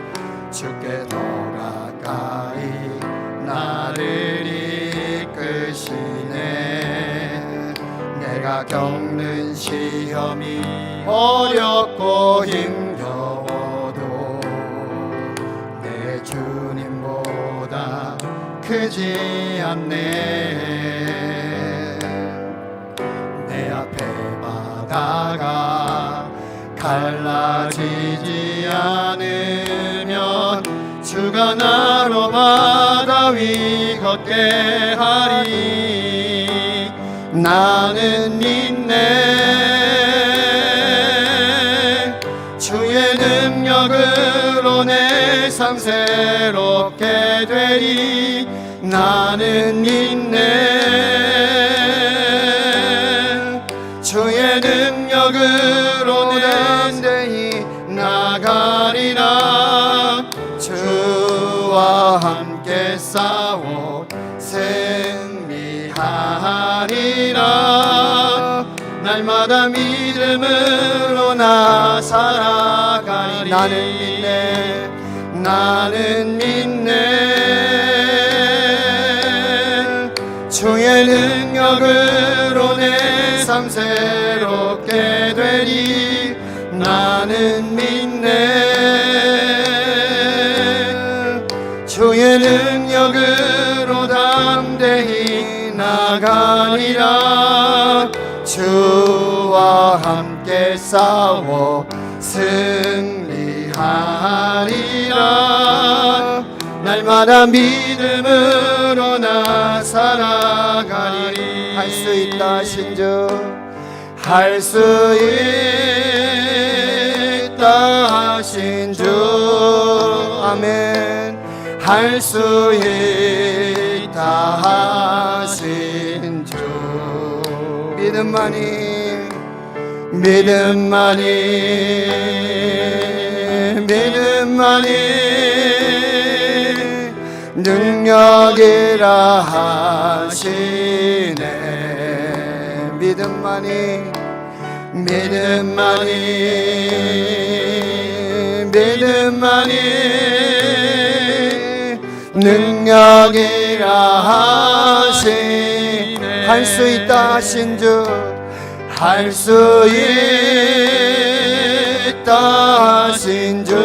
주께 더 가까이 나를 이끄시네. 내가 겪는 시험이 어렵고 힘겨워도 내 주님보다 크지 않네. 내 앞에 바다가 갈라지지 않으면 주가 나로 바다 위 걷게 하리. 나는 믿네 주의 능력으로 내 삶 새롭게 되리. 나는 믿네 주의 능력으로 담대히 나가리라. 주와 함께 싸워 승리하리라. 날마다 믿음으로 나 살아가리. 나는 믿네 나는 믿네 주의 능력으로 내 삶 새롭게 되리. 나는 믿네 주의 능력으로 담대히 나가리라. 주와 함께 싸워 승리하리라. 날마다 믿음으로 나 살아가리. 할 수 있다 하신 주 할 수 있다 하신 주 아멘. 할 수 있다 하신 주 믿음만이 믿음만이 믿음만이 능력이라 하시네. 믿음만이 믿음만이 믿음만이 능력이라 하시네. 할 수 있다 하신 주 할 수 있다 하신 주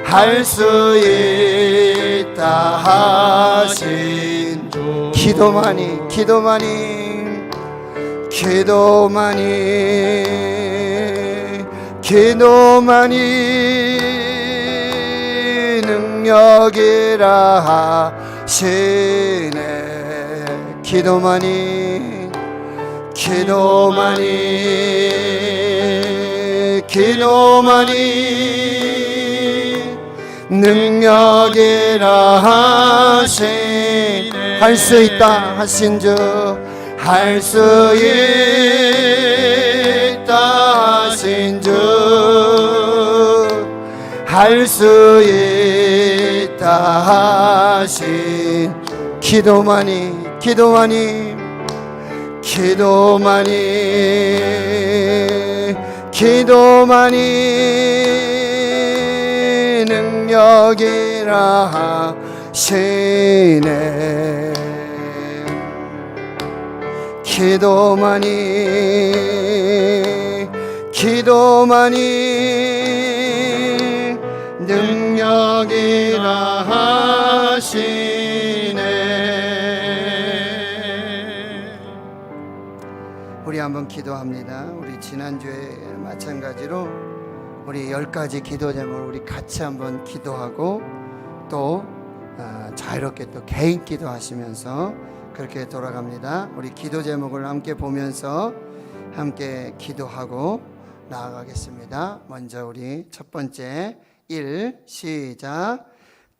할 수 있다 하신 주 기도만이 기도만이 기도만이 기도만이 능력이라 하시네. 기도만이 기도만이 기도만이 능력이라 하시네. 할 수 있다 하신 주 할 수 있다 하신 주 할 수 있다 하신 기도만이 기도만이 기도만이 기도만이 능력이라 하시네. 기도만이 능력이라 하시네. 우리 한번 기도합니다. 우리 지난주에 마찬가지로 우리 10가지 기도 제목을 우리 같이 한번 기도하고 또 자유롭게 또 개인 기도하시면서 그렇게 돌아갑니다. 우리 기도 제목을 함께 보면서 함께 기도하고 나아가겠습니다. 먼저 우리 첫 번째 1 시작.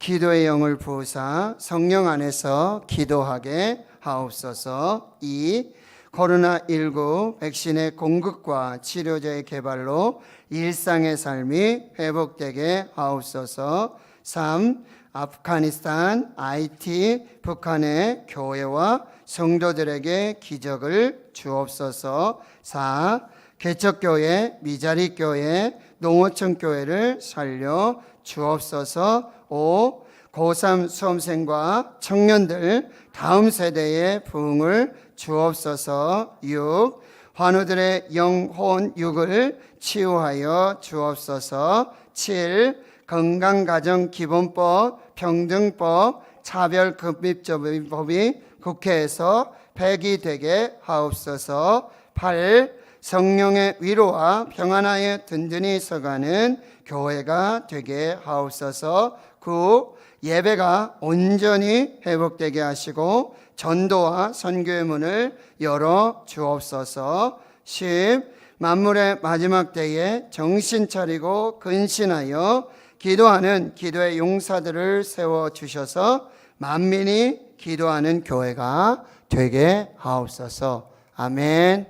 기도의 영을 부으사 성령 안에서 기도하게 하옵소서. 2 코로나19 백신의 공급과 치료제의 개발로 일상의 삶이 회복되게 하옵소서. 3 아프가니스탄, IT, 북한의 교회와 성도들에게 기적을 주옵소서. 4 개척교회, 미자리교회, 농어촌교회를 살려 주옵소서. 5 고3 수험생과 청년들 다음 세대의 부흥을 주옵소서. 6 환우들의 영혼 육을 치유하여 주옵소서. 7 건강가정기본법, 평등법, 차별금지법이 국회에서 폐기되게 하옵소서. 8 성령의 위로와 평안하에 든든히 서가는 교회가 되게 하옵소서. 9 예배가 온전히 회복되게 하시고 전도와 선교의 문을 열어 주옵소서. 10 만물의 마지막 때에 정신 차리고 근신하여 기도하는 기도의 용사들을 세워주셔서 만민이 기도하는 교회가 되게 하옵소서. 아멘.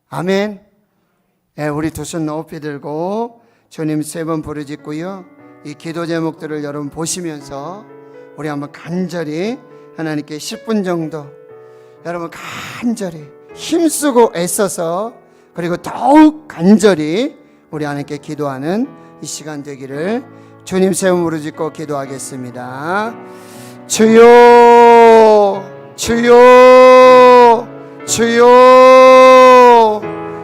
아멘. 네, 우리 두 손 높이 들고 주님 3번 부르짖고요. 이 기도 제목들을 여러분 보시면서 우리 한번 간절히 하나님께 10분 정도 여러분 간절히 힘쓰고 애써서 그리고 더욱 간절히 우리 하나님께 기도하는 이 시간 되기를 주님 세움 부르짖고 기도하겠습니다. 주여 주여 주여.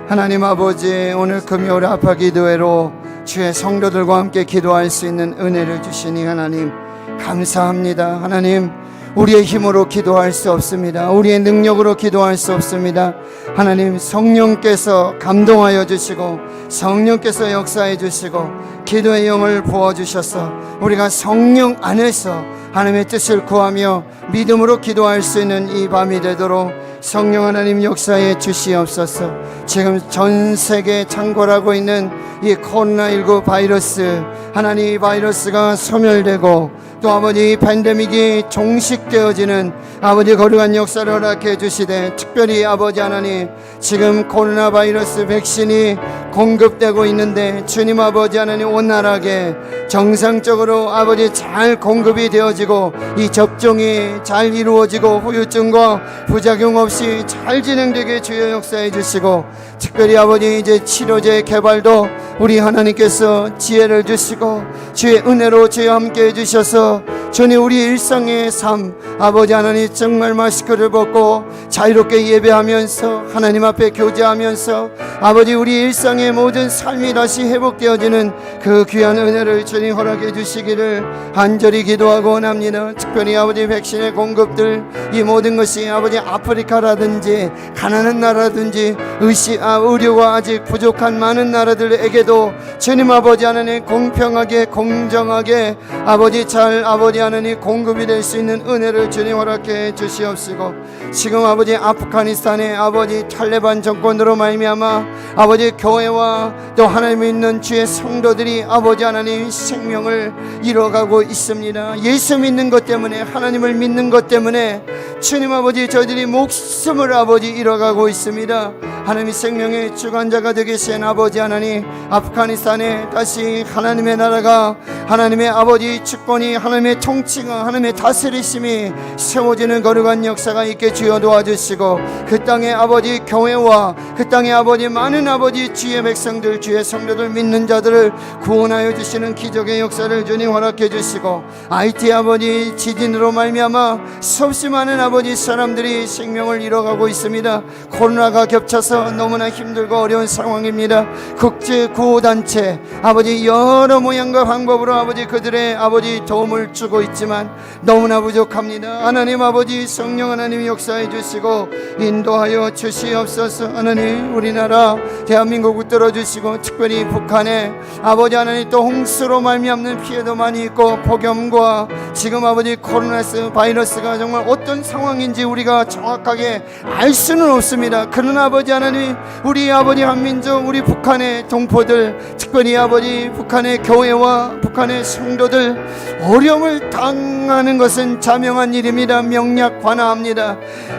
하나님 아버지, 오늘 금요일 아파 기도회로 주의 성도들과 함께 기도할 수 있는 은혜를 주시니 하나님 감사합니다. 하나님, 우리의 힘으로 기도할 수 없습니다. 우리의 능력으로 기도할 수 없습니다. 하나님, 성령께서 감동하여 주시고 성령께서 역사해 주시고 기도의 영을 부어주셔서 우리가 성령 안에서 하나님의 뜻을 구하며 믿음으로 기도할 수 있는 이 밤이 되도록 성령 하나님 역사해 주시옵소서. 지금 전 세계에 창궐하고 있는 이 코로나19 바이러스, 하나님 이 바이러스가 소멸되고 또 아버지 이 팬데믹이 종식되어지는 아버지 거룩한 역사를 허락해 주시되, 특별히 아버지 하나님 지금 코로나 바이러스 백신이 공급되고 있는데 주님 아버지 하나님 원활하게 정상적으로 아버지 잘 공급이 되어지고 이 접종이 잘 이루어지고 후유증과 부작용 없이 잘 진행되게 주여 역사해 주시고, 특별히 아버지 이제 치료제 개발도 우리 하나님께서 지혜를 주시고 주의 은혜로 주여 함께 해주셔서 주님 우리 일상의 삶 아버지 하나님 정말 마스크를 벗고 자유롭게 예배하면서 하나님 앞에 교제하면서 아버지 우리 일상의 모든 삶이 다시 회복되어지는 그 귀한 은혜를 주님 허락해 주시기를 간절히 기도하고 원합니다. 특별히 아버지 백신의 공급들 이 모든 것이 아버지 아프리카라든지 가난한 나라든지 의료가 아직 부족한 많은 나라들에게도 주님 아버지 하나님 공평하게 공정하게 아버지 잘 아버지 하나님 공급이 될 수 있는 은혜를 주님 허락해 주시옵시고, 지금 아버지 아프가니스탄의 아버지 탈레반 정권으로 말미암아 아버지 교회와 또 하나님 믿는 주의 성도들이 아버지 하나님 생명을 잃어가고 있습니다. 예수 믿는 것 때문에 하나님을 믿는 것 때문에 주님 아버지 저희들이 목숨을 아버지 잃어가고 있습니다. 하나님이 생명의 주관자가 되게 신 아버지 하나님 아프가니스탄에 다시 하나님의 나라가 하나님의 아버지 주권이 하나님의 통치가 하나님의 다스리심이 세워지는 거룩한 역사가 있게 주여 도와주시고 그 땅의 아버지 교회와 그 땅의 아버지 많은 아버지 주의 백성들 주의 성도들 믿는 자들을 구원하여 주시는 기적의 역사를 주님 허락해 주시고 IT 아버지 지진으로 말미암아 수없이 많은 아버지 사람들이 생명을 잃어가고 있습니다. 코로나가 겹쳐서 너무나 힘들고 어려운 상황입니다. 국제 구호단체 아버지 여러 모양과 방법으로 아버지 그들의 아버지 도움을 주고 있지만 너무나 부족합니다. 하나님 아버지 성령 하나님 역사해 주시고 인도하여 주시옵소서. 하나님 우리나라 대한민국 붙들어 주시고 특별히 북한에 아버지 하나님 또 홍수로 말미암는 피해도 많이 있고 폭염과 지금 아버지 코로나 바이러스가 정말 어떤 상황인지 우리가 정확하게 알 수는 없습니다. 그러나 아버지 하나님 우리 아버지 한민족 우리 북한의 동포들 특별히 아버지 북한의 교회와 북한의 성도들 어려움을 당하는 것은 자명한 일입니다. 명약 관하합니다.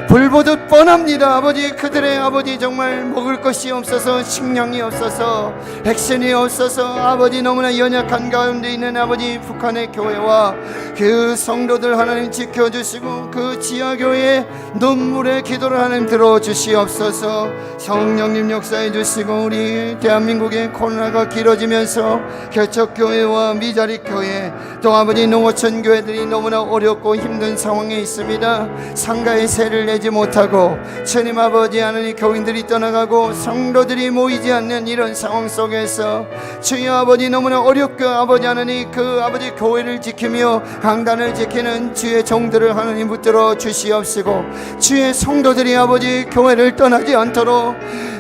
불보듯 뻔합니다. 아버지 그들의 아버지 정말 먹을 것이 없어서 식량이 없어서 백신이 없어서 아버지 너무나 연약한 가운데 있는 아버지 북한의 교회와 그 성도들 하나님 지켜주시고 그 지하교회의 눈물의 기도를 하나님 들어주시옵소서. 성령님 역사해 주시고 우리 대한민국의 코로나가 길어지면서 개척교회와 미자립교회 또 아버지 농어촌 교회들이 너무나 어렵고 힘든 상황에 있습니다. 상가의 세를 내지 못하고 주님 아버지 하나님 교인들이 떠나가고 성도들이 모이지 않는 이런 상황 속에서 주여 아버지 너무나 어렵고 아버지 하나님 그 아버지 교회를 지키며 강단을 지키는 주의 종들을 하나님 붙들어 주시옵시고 주의 성도들이 아버지 교회를 떠나지 않도록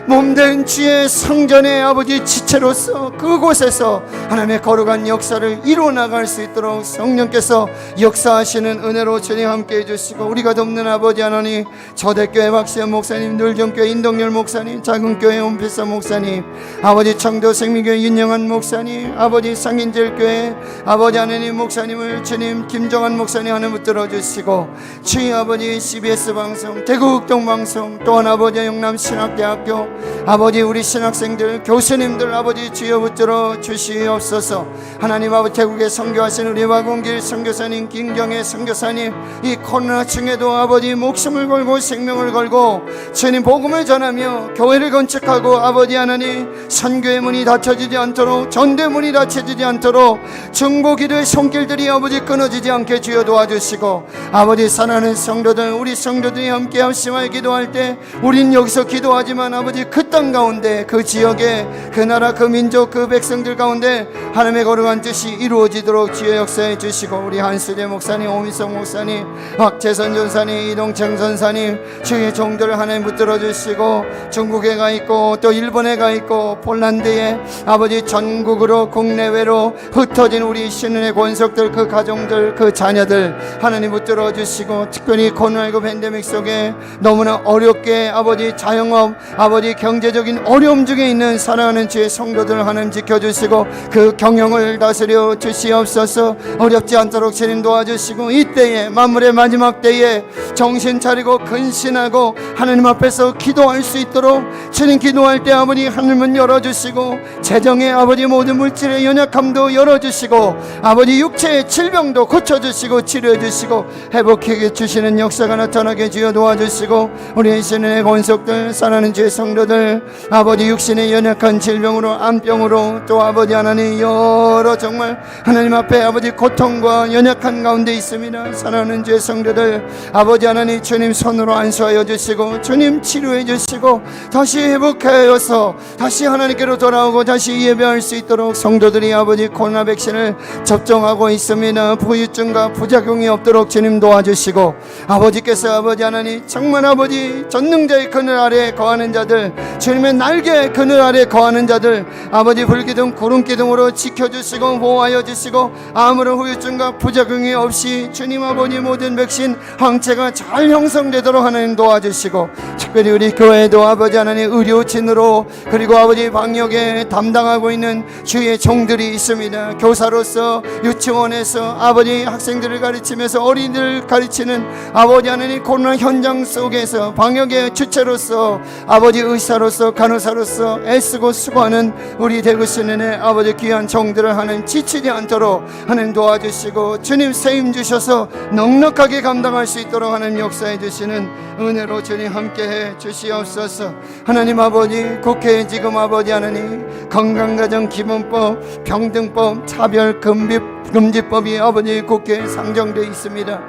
몸된 주의 성전의 아버지 지체로서 그곳에서 하나님의 거룩한 역사를 이루어 나갈 수 있도록 성령께서 역사하시는 은혜로 주님 함께 해주시고 우리가 돕는 아버지 하나님 초대교회 박시현 목사님 늘정교회 인동열 목사님 작은교회 온필사 목사님 아버지 청도 생명교회 윤영한 목사님 아버지 상인절교회 아버지 하나님 목사님을 주님 김정한 목사님 하나님 붙들어 주시고 주의 아버지 CBS 방송 대구극동 방송 또한 아버지 영남 신학대학교 아버지 우리 신학생들 교수님들 아버지 주여 붙들어 주시옵소서. 하나님 아버지 태국에 선교하신 우리 박원길 선교사님 김경애 선교사님 이 코로나 중에도 아버지 목숨을 걸고 생명을 걸고 주님 복음을 전하며 교회를 건축하고 아버지 하나님 선교의 문이 닫혀지지 않도록 전대문이 닫혀지지 않도록 중보기도의 손길들이 아버지 끊어지지 않게 주여 도와주시고 아버지 사랑하는 성도들 우리 성도들이 함께 합심하여 기도할 때 우린 여기서 기도하지만 아버지 그 땅 가운데 그 지역에 그 나라 그 민족 그 백성들 가운데 하나님의 거룩한 뜻이 이루어지도록 주여 역사해 주시고 우리 한수재 목사님 오미성 목사님 박재선 전사님 이동창 전사님 주의 종들을 하나님 붙들어 주시고 중국에 가 있고 또 일본에 가 있고 폴란드에 아버지 전국으로 국내외로 흩어진 우리 신은의 권속들 그 가정들 그 자녀들 하나님 붙들어 주시고 특별히 코로나19 팬데믹 속에 너무나 어렵게 아버지 자영업 아버지 경제적인 어려움 중에 있는 사랑하는 주의 성도들 하나님 지켜주시고 그 경영을 다스려 주시옵소서. 어렵지 않도록 주님 도와주시고 이때에 만물의 마지막 때에 정신 차리고 근신하고 하나님 앞에서 기도할 수 있도록 주님 기도할 때 아버지 하늘문 열어주시고 재정의 아버지 모든 물질의 연약함도 열어주시고 아버지 육체의 질병도 고쳐주시고 치료해주시고 회복해 주시는 역사가 나타나게 주여 도와주시고 우리 신의 권속들 사랑하는 주의 성도들 아버지 육신의 연약한 질병으로 암병으로 또 아버지 하나님 여러 정말 하나님 앞에 아버지 고통과 연약한 가운데 있습니다. 사랑하는 주의 성도들 아버지 하나님 주님 손으로 안수하여 주시고 주님 치료해 주시고 다시 회복하여서 다시 하나님께로 돌아오고 다시 예배할 수 있도록 성도들이 아버지 코로나 백신을 접종하고 있습니다. 부유증과 부작용이 없도록 주님 도와주시고 아버지께서 아버지 하나님 정말 아버지 전능자의 그늘 아래에 거하는 자들 주님의 날개 그늘 아래 거하는 자들 아버지 불기둥 구름기둥으로 지켜주시고 보호하여 주시고 아무런 후유증과 부작용이 없이 주님 아버지 모든 백신 항체가 잘 형성되도록 하나님 도와주시고 특별히 우리 교회도 아버지 하나님 의료진으로 그리고 아버지 방역에 담당하고 있는 주의 종들이 있습니다. 교사로서 유치원에서 아버지 학생들을 가르치면서 어린이들을 가르치는 아버지 하나님 코로나 현장 속에서 방역의 주체로서 아버지 의사로서 간호사로서 애쓰고 수고하는 우리 대구시민의 아버지 귀한 종들을 하나님 지치지 않도록 하나님 도와주시고 주시고 주님 세임 주셔서 넉넉하게 감당할 수 있도록 하나님 역사해 주시는 은혜로 주님 함께해 주시옵소서. 하나님 아버지, 국회에 지금 아버지 하나님 건강가정 기본법, 평등법, 차별금지법이 아버지 국회에 상정되어 있습니다.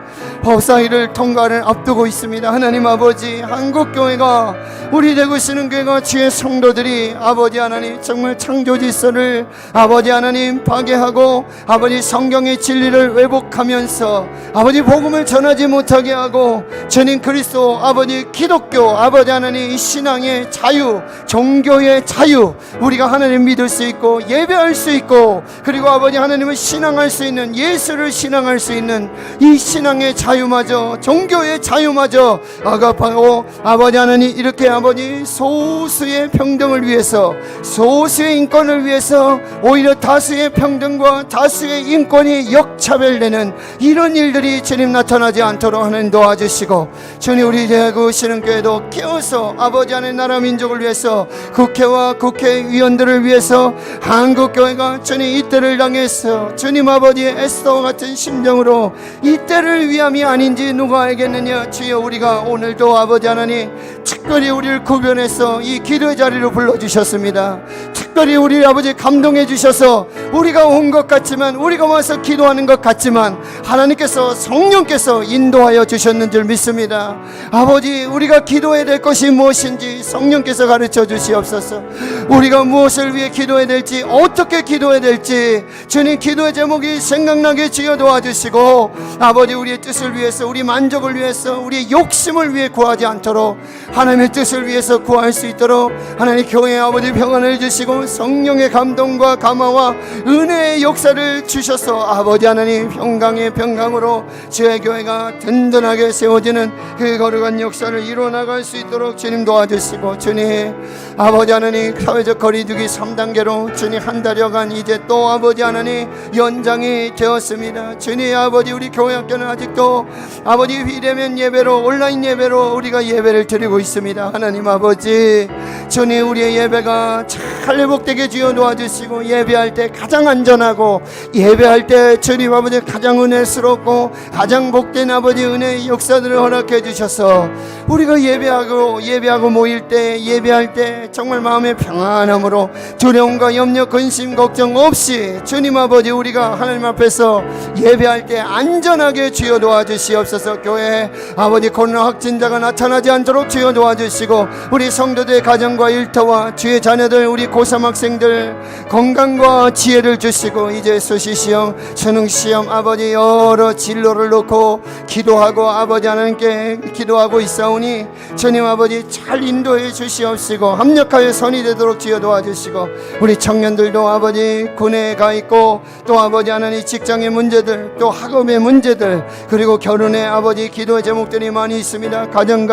법사위를 통과를 앞두고 있습니다. 하나님 아버지, 한국교회가 우리 되고시는 교회가 주의 성도들이 아버지 하나님 정말 창조질서를 아버지 하나님 파괴하고 아버지 성경의 진리를 왜곡하면서 아버지 복음을 전하지 못하게 하고 주님 그리스도 아버지 기독교 아버지 하나님 이 신앙의 자유, 종교의 자유, 우리가 하나님 믿을 수 있고 예배할 수 있고 그리고 아버지 하나님을 신앙할 수 있는, 예수를 신앙할 수 있는 이 신앙의 자유마저, 종교의 자유마저 억압하고 아버지 하나님 이렇게 아버지 소수의 평등을 위해서, 소수의 인권을 위해서 오히려 다수의 평등과 다수의 인권이 역차별되는 이런 일들이 주님 나타나지 않도록 하나님 도와주시고, 주님 우리 대구시는 교회도 깨어서 아버지 하나님 나라 민족을 위해서, 국회와 국회의원들을 위해서 한국교회가 주님 이 때를 당해서 주님 아버지 에스더와 같은 심정으로 이 때를 위함이 아닌지 누가 알겠느냐. 주여 우리가 오늘도 아버지 하나님 특별히 우리를 구별해서 이 기도의 자리로 불러주셨습니다. 특별히 우리 아버지 감동해 주셔서 우리가 온 것 같지만, 우리가 와서 기도하는 것 같지만 하나님께서 성령께서 인도하여 주셨는 줄 믿습니다. 아버지 우리가 기도해야 될 것이 무엇인지 성령께서 가르쳐 주시옵소서. 우리가 무엇을 위해 기도해야 될지, 어떻게 기도해야 될지 주님 기도의 제목이 생각나게 주여 도와주시고, 아버지 우리의 뜻을 위해서, 우리 만족을 위해서, 우리의 욕심을 위해 구하지 않도록 하나님의 뜻을 위해서 구할 수 있도록 하나님 교회의 아버지 평안을 주시고 성령의 감동과 감화와 은혜의 역사를 주셔서 아버지 하나님 평강의 평강으로 주의 교회가 든든하게 세워지는 그 거룩한 역사를 이루어나갈 수 있도록 주님 도와주시고, 주님 아버지 하나님 사회적 거리두기 3단계로 주님 한 달여간 이제 또 아버지 하나님 연장이 되었습니다. 주님 아버지 우리 교회 학교는 아직도 아버지 비대면 예배로, 온라인 예배로 우리가 예배를 드리고 있습니다. 하나님 아버지 주님 우리의 예배가 잘 회복되게 주여 도와주시고, 예배할 때 가장 안전하고, 예배할 때 주님 아버지 가장 은혜스럽고 가장 복된 아버지 은혜의 역사들을 허락해 주셔서 우리가 예배하고 모일 때, 예배할 때 정말 마음의 평안함으로 두려움과 염려 근심 걱정 없이 주님 아버지 우리가 하나님 앞에서 예배할 때 안전하게 주여 도와주시옵소서. 교회에 아버지 코로나 확진자가 나타나지 않도록 주여 도와주시고, 우리 성도들의 가정과 일터와 주의 자녀들, 우리 고3 학생들 건강과 지혜를 주시고, 이제 수시시험, 수능시험 아버지 여러 진로를 놓고 기도하고 아버지 하나님께 기도하고 있사오니 주님 아버지 잘 인도해 주시옵시고 합력하여 선이 되도록 주여 도와주시고, 우리 청년들도 아버지 군에 가 있고 또 아버지 하나님 직장의 문제들, 또 학업의 문제들, 그리고 결혼의 아버지 기도의 제목들이 많이 있습니다. 가정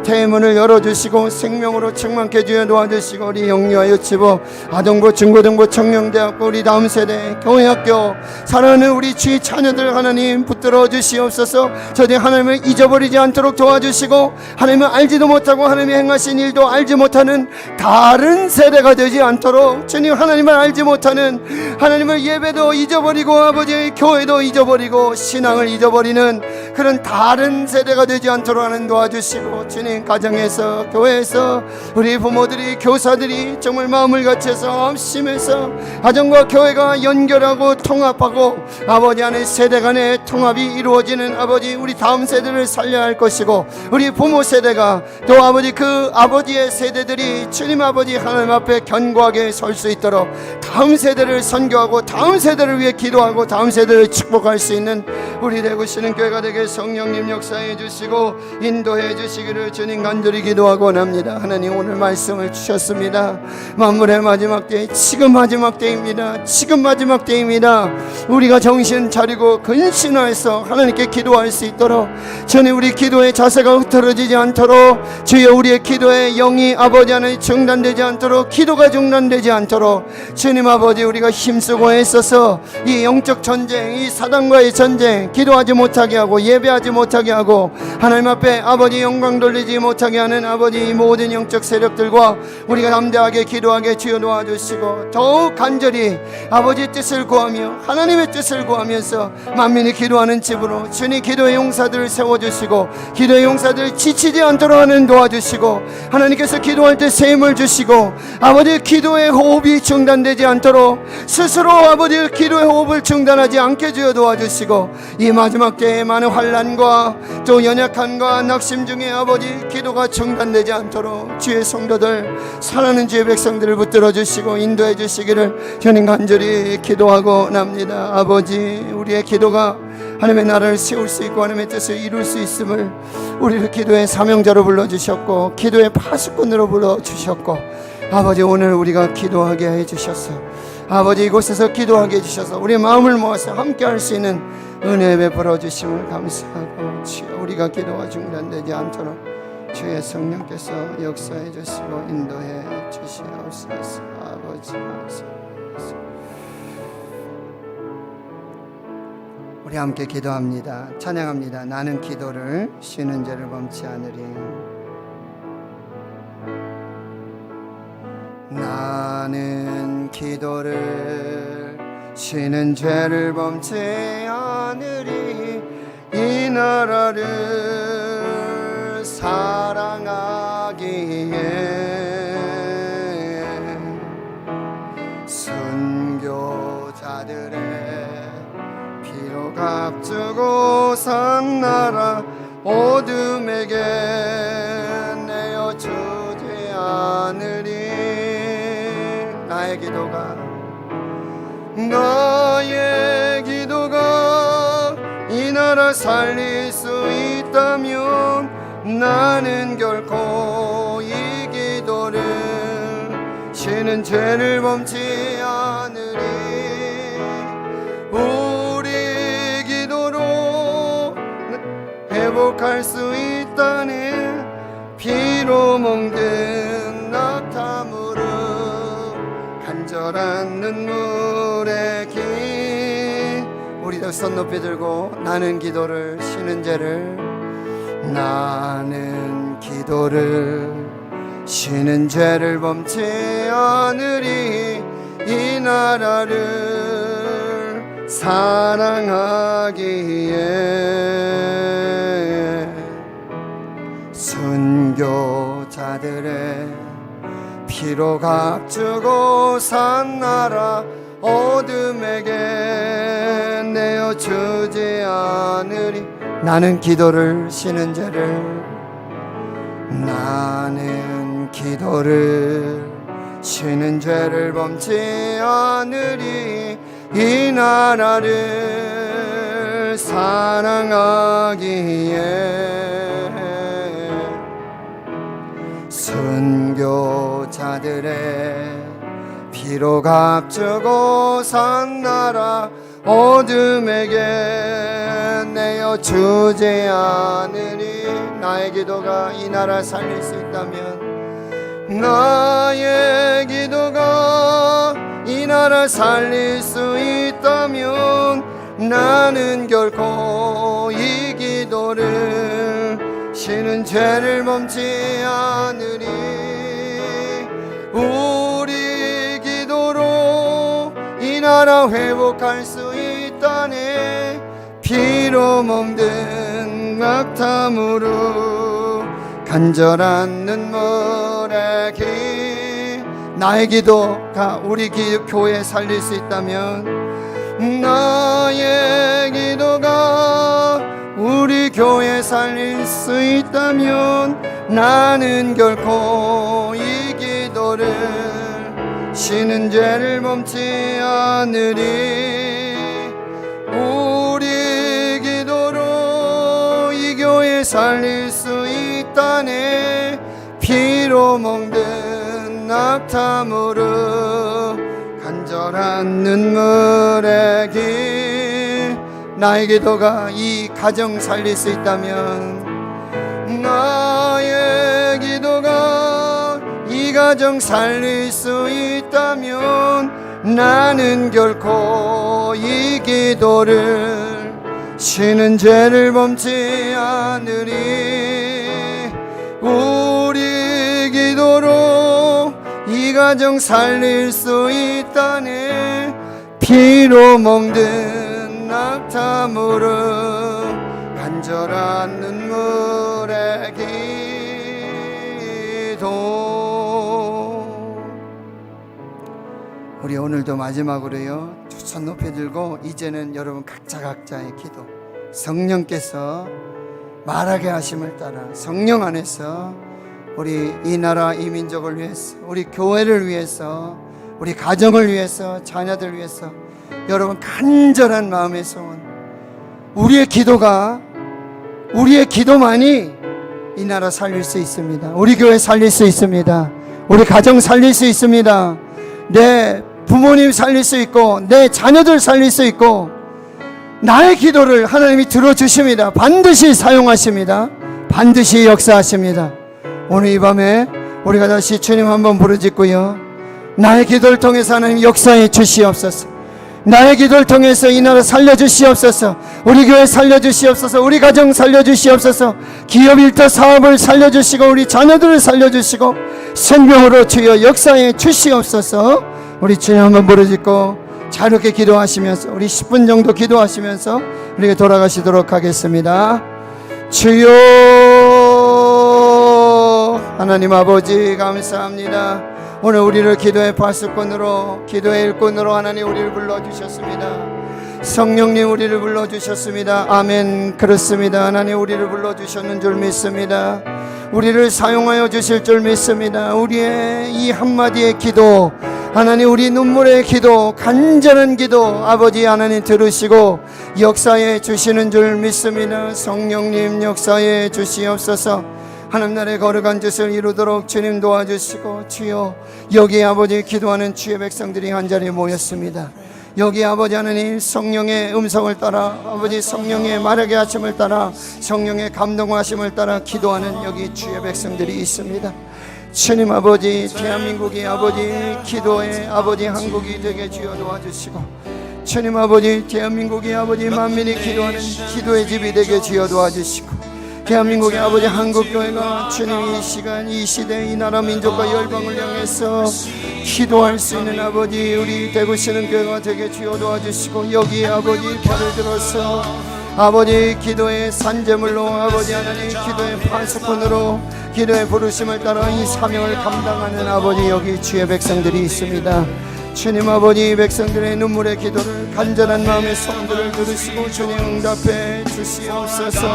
대문을 열어주시고 생명으로 충만케 주여 도와주시고, 우리 영유아 유치부, 아동부, 중고등부, 청년대학교, 우리 다음 세대 교회학교 사랑하는 우리 주의 자녀들 하나님 붙들어 주시옵소서. 저들 하나님을 잊어버리지 않도록 도와주시고, 하나님을 알지도 못하고 하나님이 행하신 일도 알지 못하는 다른 세대가 되지 않도록, 주님 하나님을 알지 못하는, 하나님을 예배도 잊어버리고 아버지 교회도 잊어버리고 신앙을 잊어버리는 그런 다른 세대가 되지 않도록 하는 도와주시고, 주님 가정에서 교회에서 우리 부모들이, 교사들이 정말 마음을 같이해서 합심해서 가정과 교회가 연결하고 통합하고 아버지 안에 세대 간의 통합이 이루어지는 아버지 우리 다음 세대를 살려야 할 것이고, 우리 부모 세대가 또 아버지 그 아버지의 세대들이 주님 아버지 하나님 앞에 견고하게 설 수 있도록 다음 세대를 선교하고 다음 세대를 위해 기도하고 다음 세대를 축복할 수 있는 우리 되고시는 교회가 되게 성령님 역사해 주시고 인도해 주시기를 주님 간절히 기도하고 원합니다. 하나님 오늘 말씀을 주셨습니다. 만물의 마지막 때, 지금 마지막 때입니다. 지금 마지막 때입니다. 우리가 정신 차리고 근신화해서 하나님께 기도할 수 있도록, 주님 우리 기도의 자세가 흐트러지지 않도록, 주여 우리의 기도의 영이 아버지 안에 중단되지 않도록, 기도가 중단되지 않도록 주님 아버지 우리가 힘쓰고 애써서 이 영적 전쟁, 이 사단과의 전쟁, 때문에 기도하지 못하게 하고 예배하지 못하게 하고 하나님 앞에 아버지 영광 돌리지 못하게 하는 아버지 이 모든 영적 세력들과 우리가 담대하게 기도하게 주여 도와주시고 더욱 간절히 아버지의 뜻을 구하며 하나님의 뜻을 구하면서 만민이 기도하는 집으로 주님 기도의 용사들을 세워주시고 기도의 용사들을 지치지 않도록 하는 도와주시고 하나님께서 기도할 때 새 힘을 주시고 아버지 기도의 호흡이 중단되지 않도록 스스로 아버지 기도의 호흡을 중단하지 않게 주여 도와주시고 이 마지막 때에 많은 환난과 또 연약함과 낙심 중에 아버지 기도가 중단되지 않도록 주의 성도들 사랑하는 주의 백성들을 붙들어 주시고 인도해 주시기를 주님 간절히 기도하고 납니다. 아버지 우리의 기도가 하나님의 나라를 세울 수 있고 하나님의 뜻을 이룰 수 있음을 우리를 기도의 사명자로 불러주셨고 기도의 파수꾼으로 불러주셨고 아버지 오늘 우리가 기도하게 해주셔서 아버지 이곳에서 기도하게 해주셔서 우리의 마음을 모아서 함께 할 수 있는 은혜 베풀어 주심을 감사하고 주여 우리가 기도가 중단되지 않도록 주의 성령께서 역사해 주시고 인도해 주시옵소서. 아버지 우리 함께 기도합니다. 찬양합니다. 나는 기도를 쉬는 죄를 범치 않으리. 나는 기도를 쉬는 죄를 범치 않으리. 이 나라를 사랑하기에 순교자들의 피로 값주고 산 나라 어둠에게 내어주지 않으리. 나의 기도가 이 나라 살릴 수 있다면 나는 결코 이 기도를 쉬는 죄를 범치 않으리. 우리 기도로 회복할 수 있다네. 피로 멍든 낙타무릎 간절한 눈물의 길. 우리도 손 높이 들고 나는 기도를 쉬는 죄를 나는 기도를 쉬는 죄를 범치 않으리. 이 나라를 사랑하기에 순교자들의 피로 값주고 산 나라 어둠에게 내어주지 않으리. 나는 기도를 쉬는 죄를 나는 기도를 쉬는 죄를 범치 않으리. 이 나라를 사랑하기에 순교자들의 피로 값주고 산 나라 어둠에게 내어주지 않으리. 나의 기도가 이 나라 살릴 수 있다면 나의 기도가 이 나라 살릴 수 있다면 나는 결코 이 기도를 쉬는 죄를 범치 않으리. 우리 기도로 이 나라 회복할 수 있다네. 피로 멍든 낙타무릎 간절한 눈물의 길. 나의 기도가 우리 교회 살릴 수 있다면 나의 기도가 우리 교회 살릴 수 있다면 나는 결코 이 기도를 쉬는 죄를 범치 않으리. 우리 기도로 이 교회 살릴 수 있다네. 피로 멍든 낙타무릎 간절한 눈물의 길. 나의 기도가 이 가정 살릴 수 있다면 나의 기도가 이 가정 살릴 수 있다면 나는 결코 이 기도를 쉬는 죄를 범치 않으리. 우리 기도로 이 가정 살릴 수 있다네. 피로 멍든 낙타무릎 간절한 눈물의 기도. 우리 오늘도 마지막으로요, 두 손 높이 들고 이제는 여러분 각자의 기도, 성령께서 말하게 하심을 따라 성령 안에서 우리 이 나라 이 민족을 위해서, 우리 교회를 위해서, 우리 가정을 위해서, 자녀들 위해서 여러분 간절한 마음의 소원, 우리의 기도만이 이 나라 살릴 수 있습니다. 우리 교회 살릴 수 있습니다. 우리 가정 살릴 수 있습니다. 내 부모님 살릴 수 있고 내 자녀들 살릴 수 있고, 나의 기도를 하나님이 들어주십니다. 반드시 사용하십니다. 반드시 역사하십니다. 오늘 이 밤에 우리가 다시 주님 한번 부르짖고요, 나의 기도를 통해서 하나님 역사해 주시옵소서. 나의 기도를 통해서 이 나라 살려주시옵소서. 우리 교회 살려주시옵소서. 우리 가정 살려주시옵소서. 기업 일터 사업을 살려주시고 우리 자녀들을 살려주시고 생명으로 주여 역사해 주시옵소서. 우리 주님 한번 부르짖고 자유롭게 기도하시면서 우리 10분 정도 기도하시면서 우리가 돌아가시도록 하겠습니다. 주여 하나님 아버지 감사합니다. 오늘 우리를 기도의 파수꾼으로, 기도의 일꾼으로 하나님 우리를 불러주셨습니다. 성령님 우리를 불러주셨습니다. 아멘. 그렇습니다. 하나님 우리를 불러주셨는 줄 믿습니다. 우리를 사용하여 주실 줄 믿습니다. 우리의 이 한마디의 기도, 하나님 우리 눈물의 기도, 간절한 기도 아버지 하나님 들으시고 역사해 주시는 줄 믿습니다. 성령님 역사해 주시옵소서. 하나님 나라의 거룩한 뜻을 이루도록 주님 도와주시고, 주여 여기 아버지 기도하는 주의 백성들이 한자리에 모였습니다. 여기 아버지 하나님 성령의 음성을 따라, 아버지 성령의 말하게 하심을 따라, 성령의 감동하심을 따라 기도하는 여기 주의 백성들이 있습니다. 주님 아버지 대한민국이 아버지 기도의 아버지 한국이 되게 주여 도와주시고, 주님 아버지 대한민국이 아버지 만민이 기도하는 기도의 집이 되게 주여 도와주시고, 대한민국의 아버지 한국교회가 주님 이 시간 이 시대 이 나라 민족과 열방을 향해서 기도할 수 있는 아버지 우리 대구시는 교회가 되게 주여 도와주시고, 여기에 아버지 발을 들어서 아버지 기도의 산재물로 아버지 하나님 기도의 파수꾼으로 기도의 부르심을 따라 이 사명을 감당하는 아버지 여기 주의 백성들이 있습니다. 주님 아버지 백성들의 눈물의 기도를 간절한 마음의 소원들을 들으시고 주님 응답해 주시옵소서.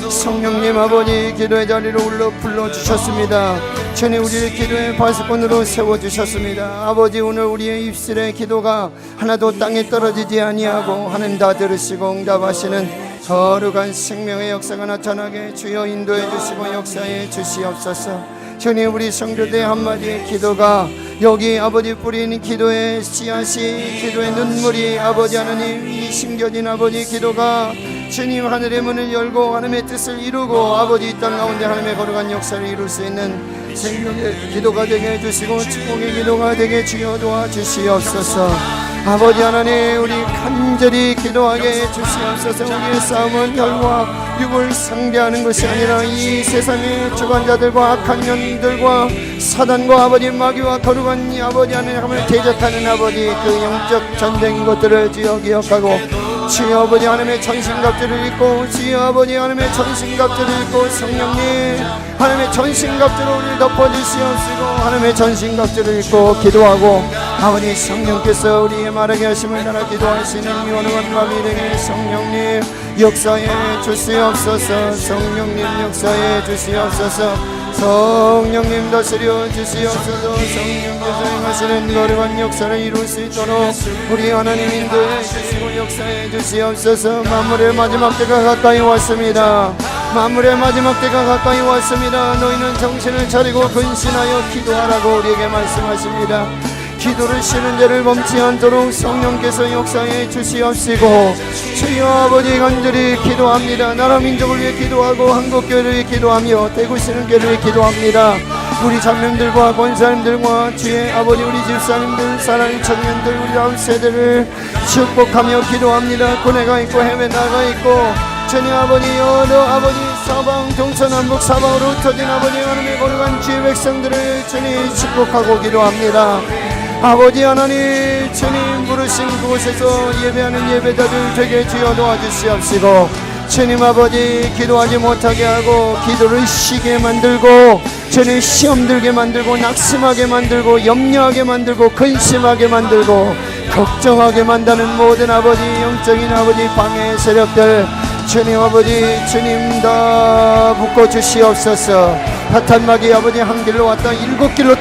성령님 아버지 기도의 자리로 불러주셨습니다. 주님 우리를 기도의 파수꾼으로 세워주셨습니다. 아버지 오늘 우리의 입술의 기도가 하나도 땅에 떨어지지 아니하고 하나님 다 들으시고 응답하시는 거룩한 생명의 역사가 나타나게 주여 인도해 주시고 역사해 주시옵소서. 주님 우리 성도들의 한마디의 기도가 여기 아버지 뿌리는 기도의 씨앗이, 기도의 눈물이 아버지 하나님 이 심겨진 아버지 기도가 주님 하늘의 문을 열고 하나님의 뜻을 이루고 아버지 이 땅 가운데 하나님의 거룩한 역사를 이룰 수 있는 생명의 기도가 되게 해주시고 축복의 기도가 되게 주여 도와주시옵소서. 아버지 하나님 우리 간절히 기도하게 해주시옵소서. 우리의 싸움은 혈과 육을 상대하는 것이 아니라 이 세상의 주관자들과 악한 영들과 사단과 아버지 마귀와 거룩한 이 아버지 하나님을 대적하는 아버지 그 영적 전쟁인 것들을 주여 기억하고 주여 아버지 하나님의 전신갑주를 입고 주여 아버지 하나님의 전신갑주를 입고 성령님 하나님의 전신갑주로 우리를 덮어주시옵시고 하나님의 전신갑주를 입고 기도하고 아버지 성령께서 우리의 말하게 하심을 따라 기도하시는 유언한 마음이 되게 성령님 역사해 주시옵소서. 성령님 역사해 주시옵소서. 성령님 다스려 주시옵소서. 성령께서 행하시는 거룩한 역사를 이룰 수 있도록 우리 하나님 인도해 주시고 역사해 주시옵소서. 만물의 마지막 때가 가까이 왔습니다. 만물의 마지막 때가 가까이 왔습니다. 너희는 정신을 차리고 근신하여 기도하라고 우리에게 말씀하십니다. 기도를 쉬는 죄를 범치 않도록 성령께서 역사해 주시옵시고 주여 아버지 간절히 기도합니다. 나라 민족을 위해 기도하고 한국교회를 위해 기도하며 대구시는 교회를 위해 기도합니다. 우리 장로님들과 권사님들과 주의 아버지 우리 집사님들 사랑하는 청년들 우리 다음 세대를 축복하며 기도합니다. 군에가 있고 해외 나가 있고 주님 아버지 여러 아버지 사방 동서남북 사방으로 흩어진 아버지 하나님의 거룩한 주의 백성들을 주님 축복하고 기도합니다. 아버지 하나님 주님 부르신 그곳에서 예배하는 예배자들 되게 주여 도와주시옵시고 주님 아버지 기도하지 못하게 하고 기도를 쉬게 만들고 주님 시험 들게 만들고 낙심하게 만들고 염려하게 만들고 근심하게 만들고 걱정하게 만드는 모든 아버지 영적인 아버지 방해 세력들 주님 아버지 주님 다 묶어 주시옵소서. 사탄마귀 아버지 한 길로 왔다 일곱 길로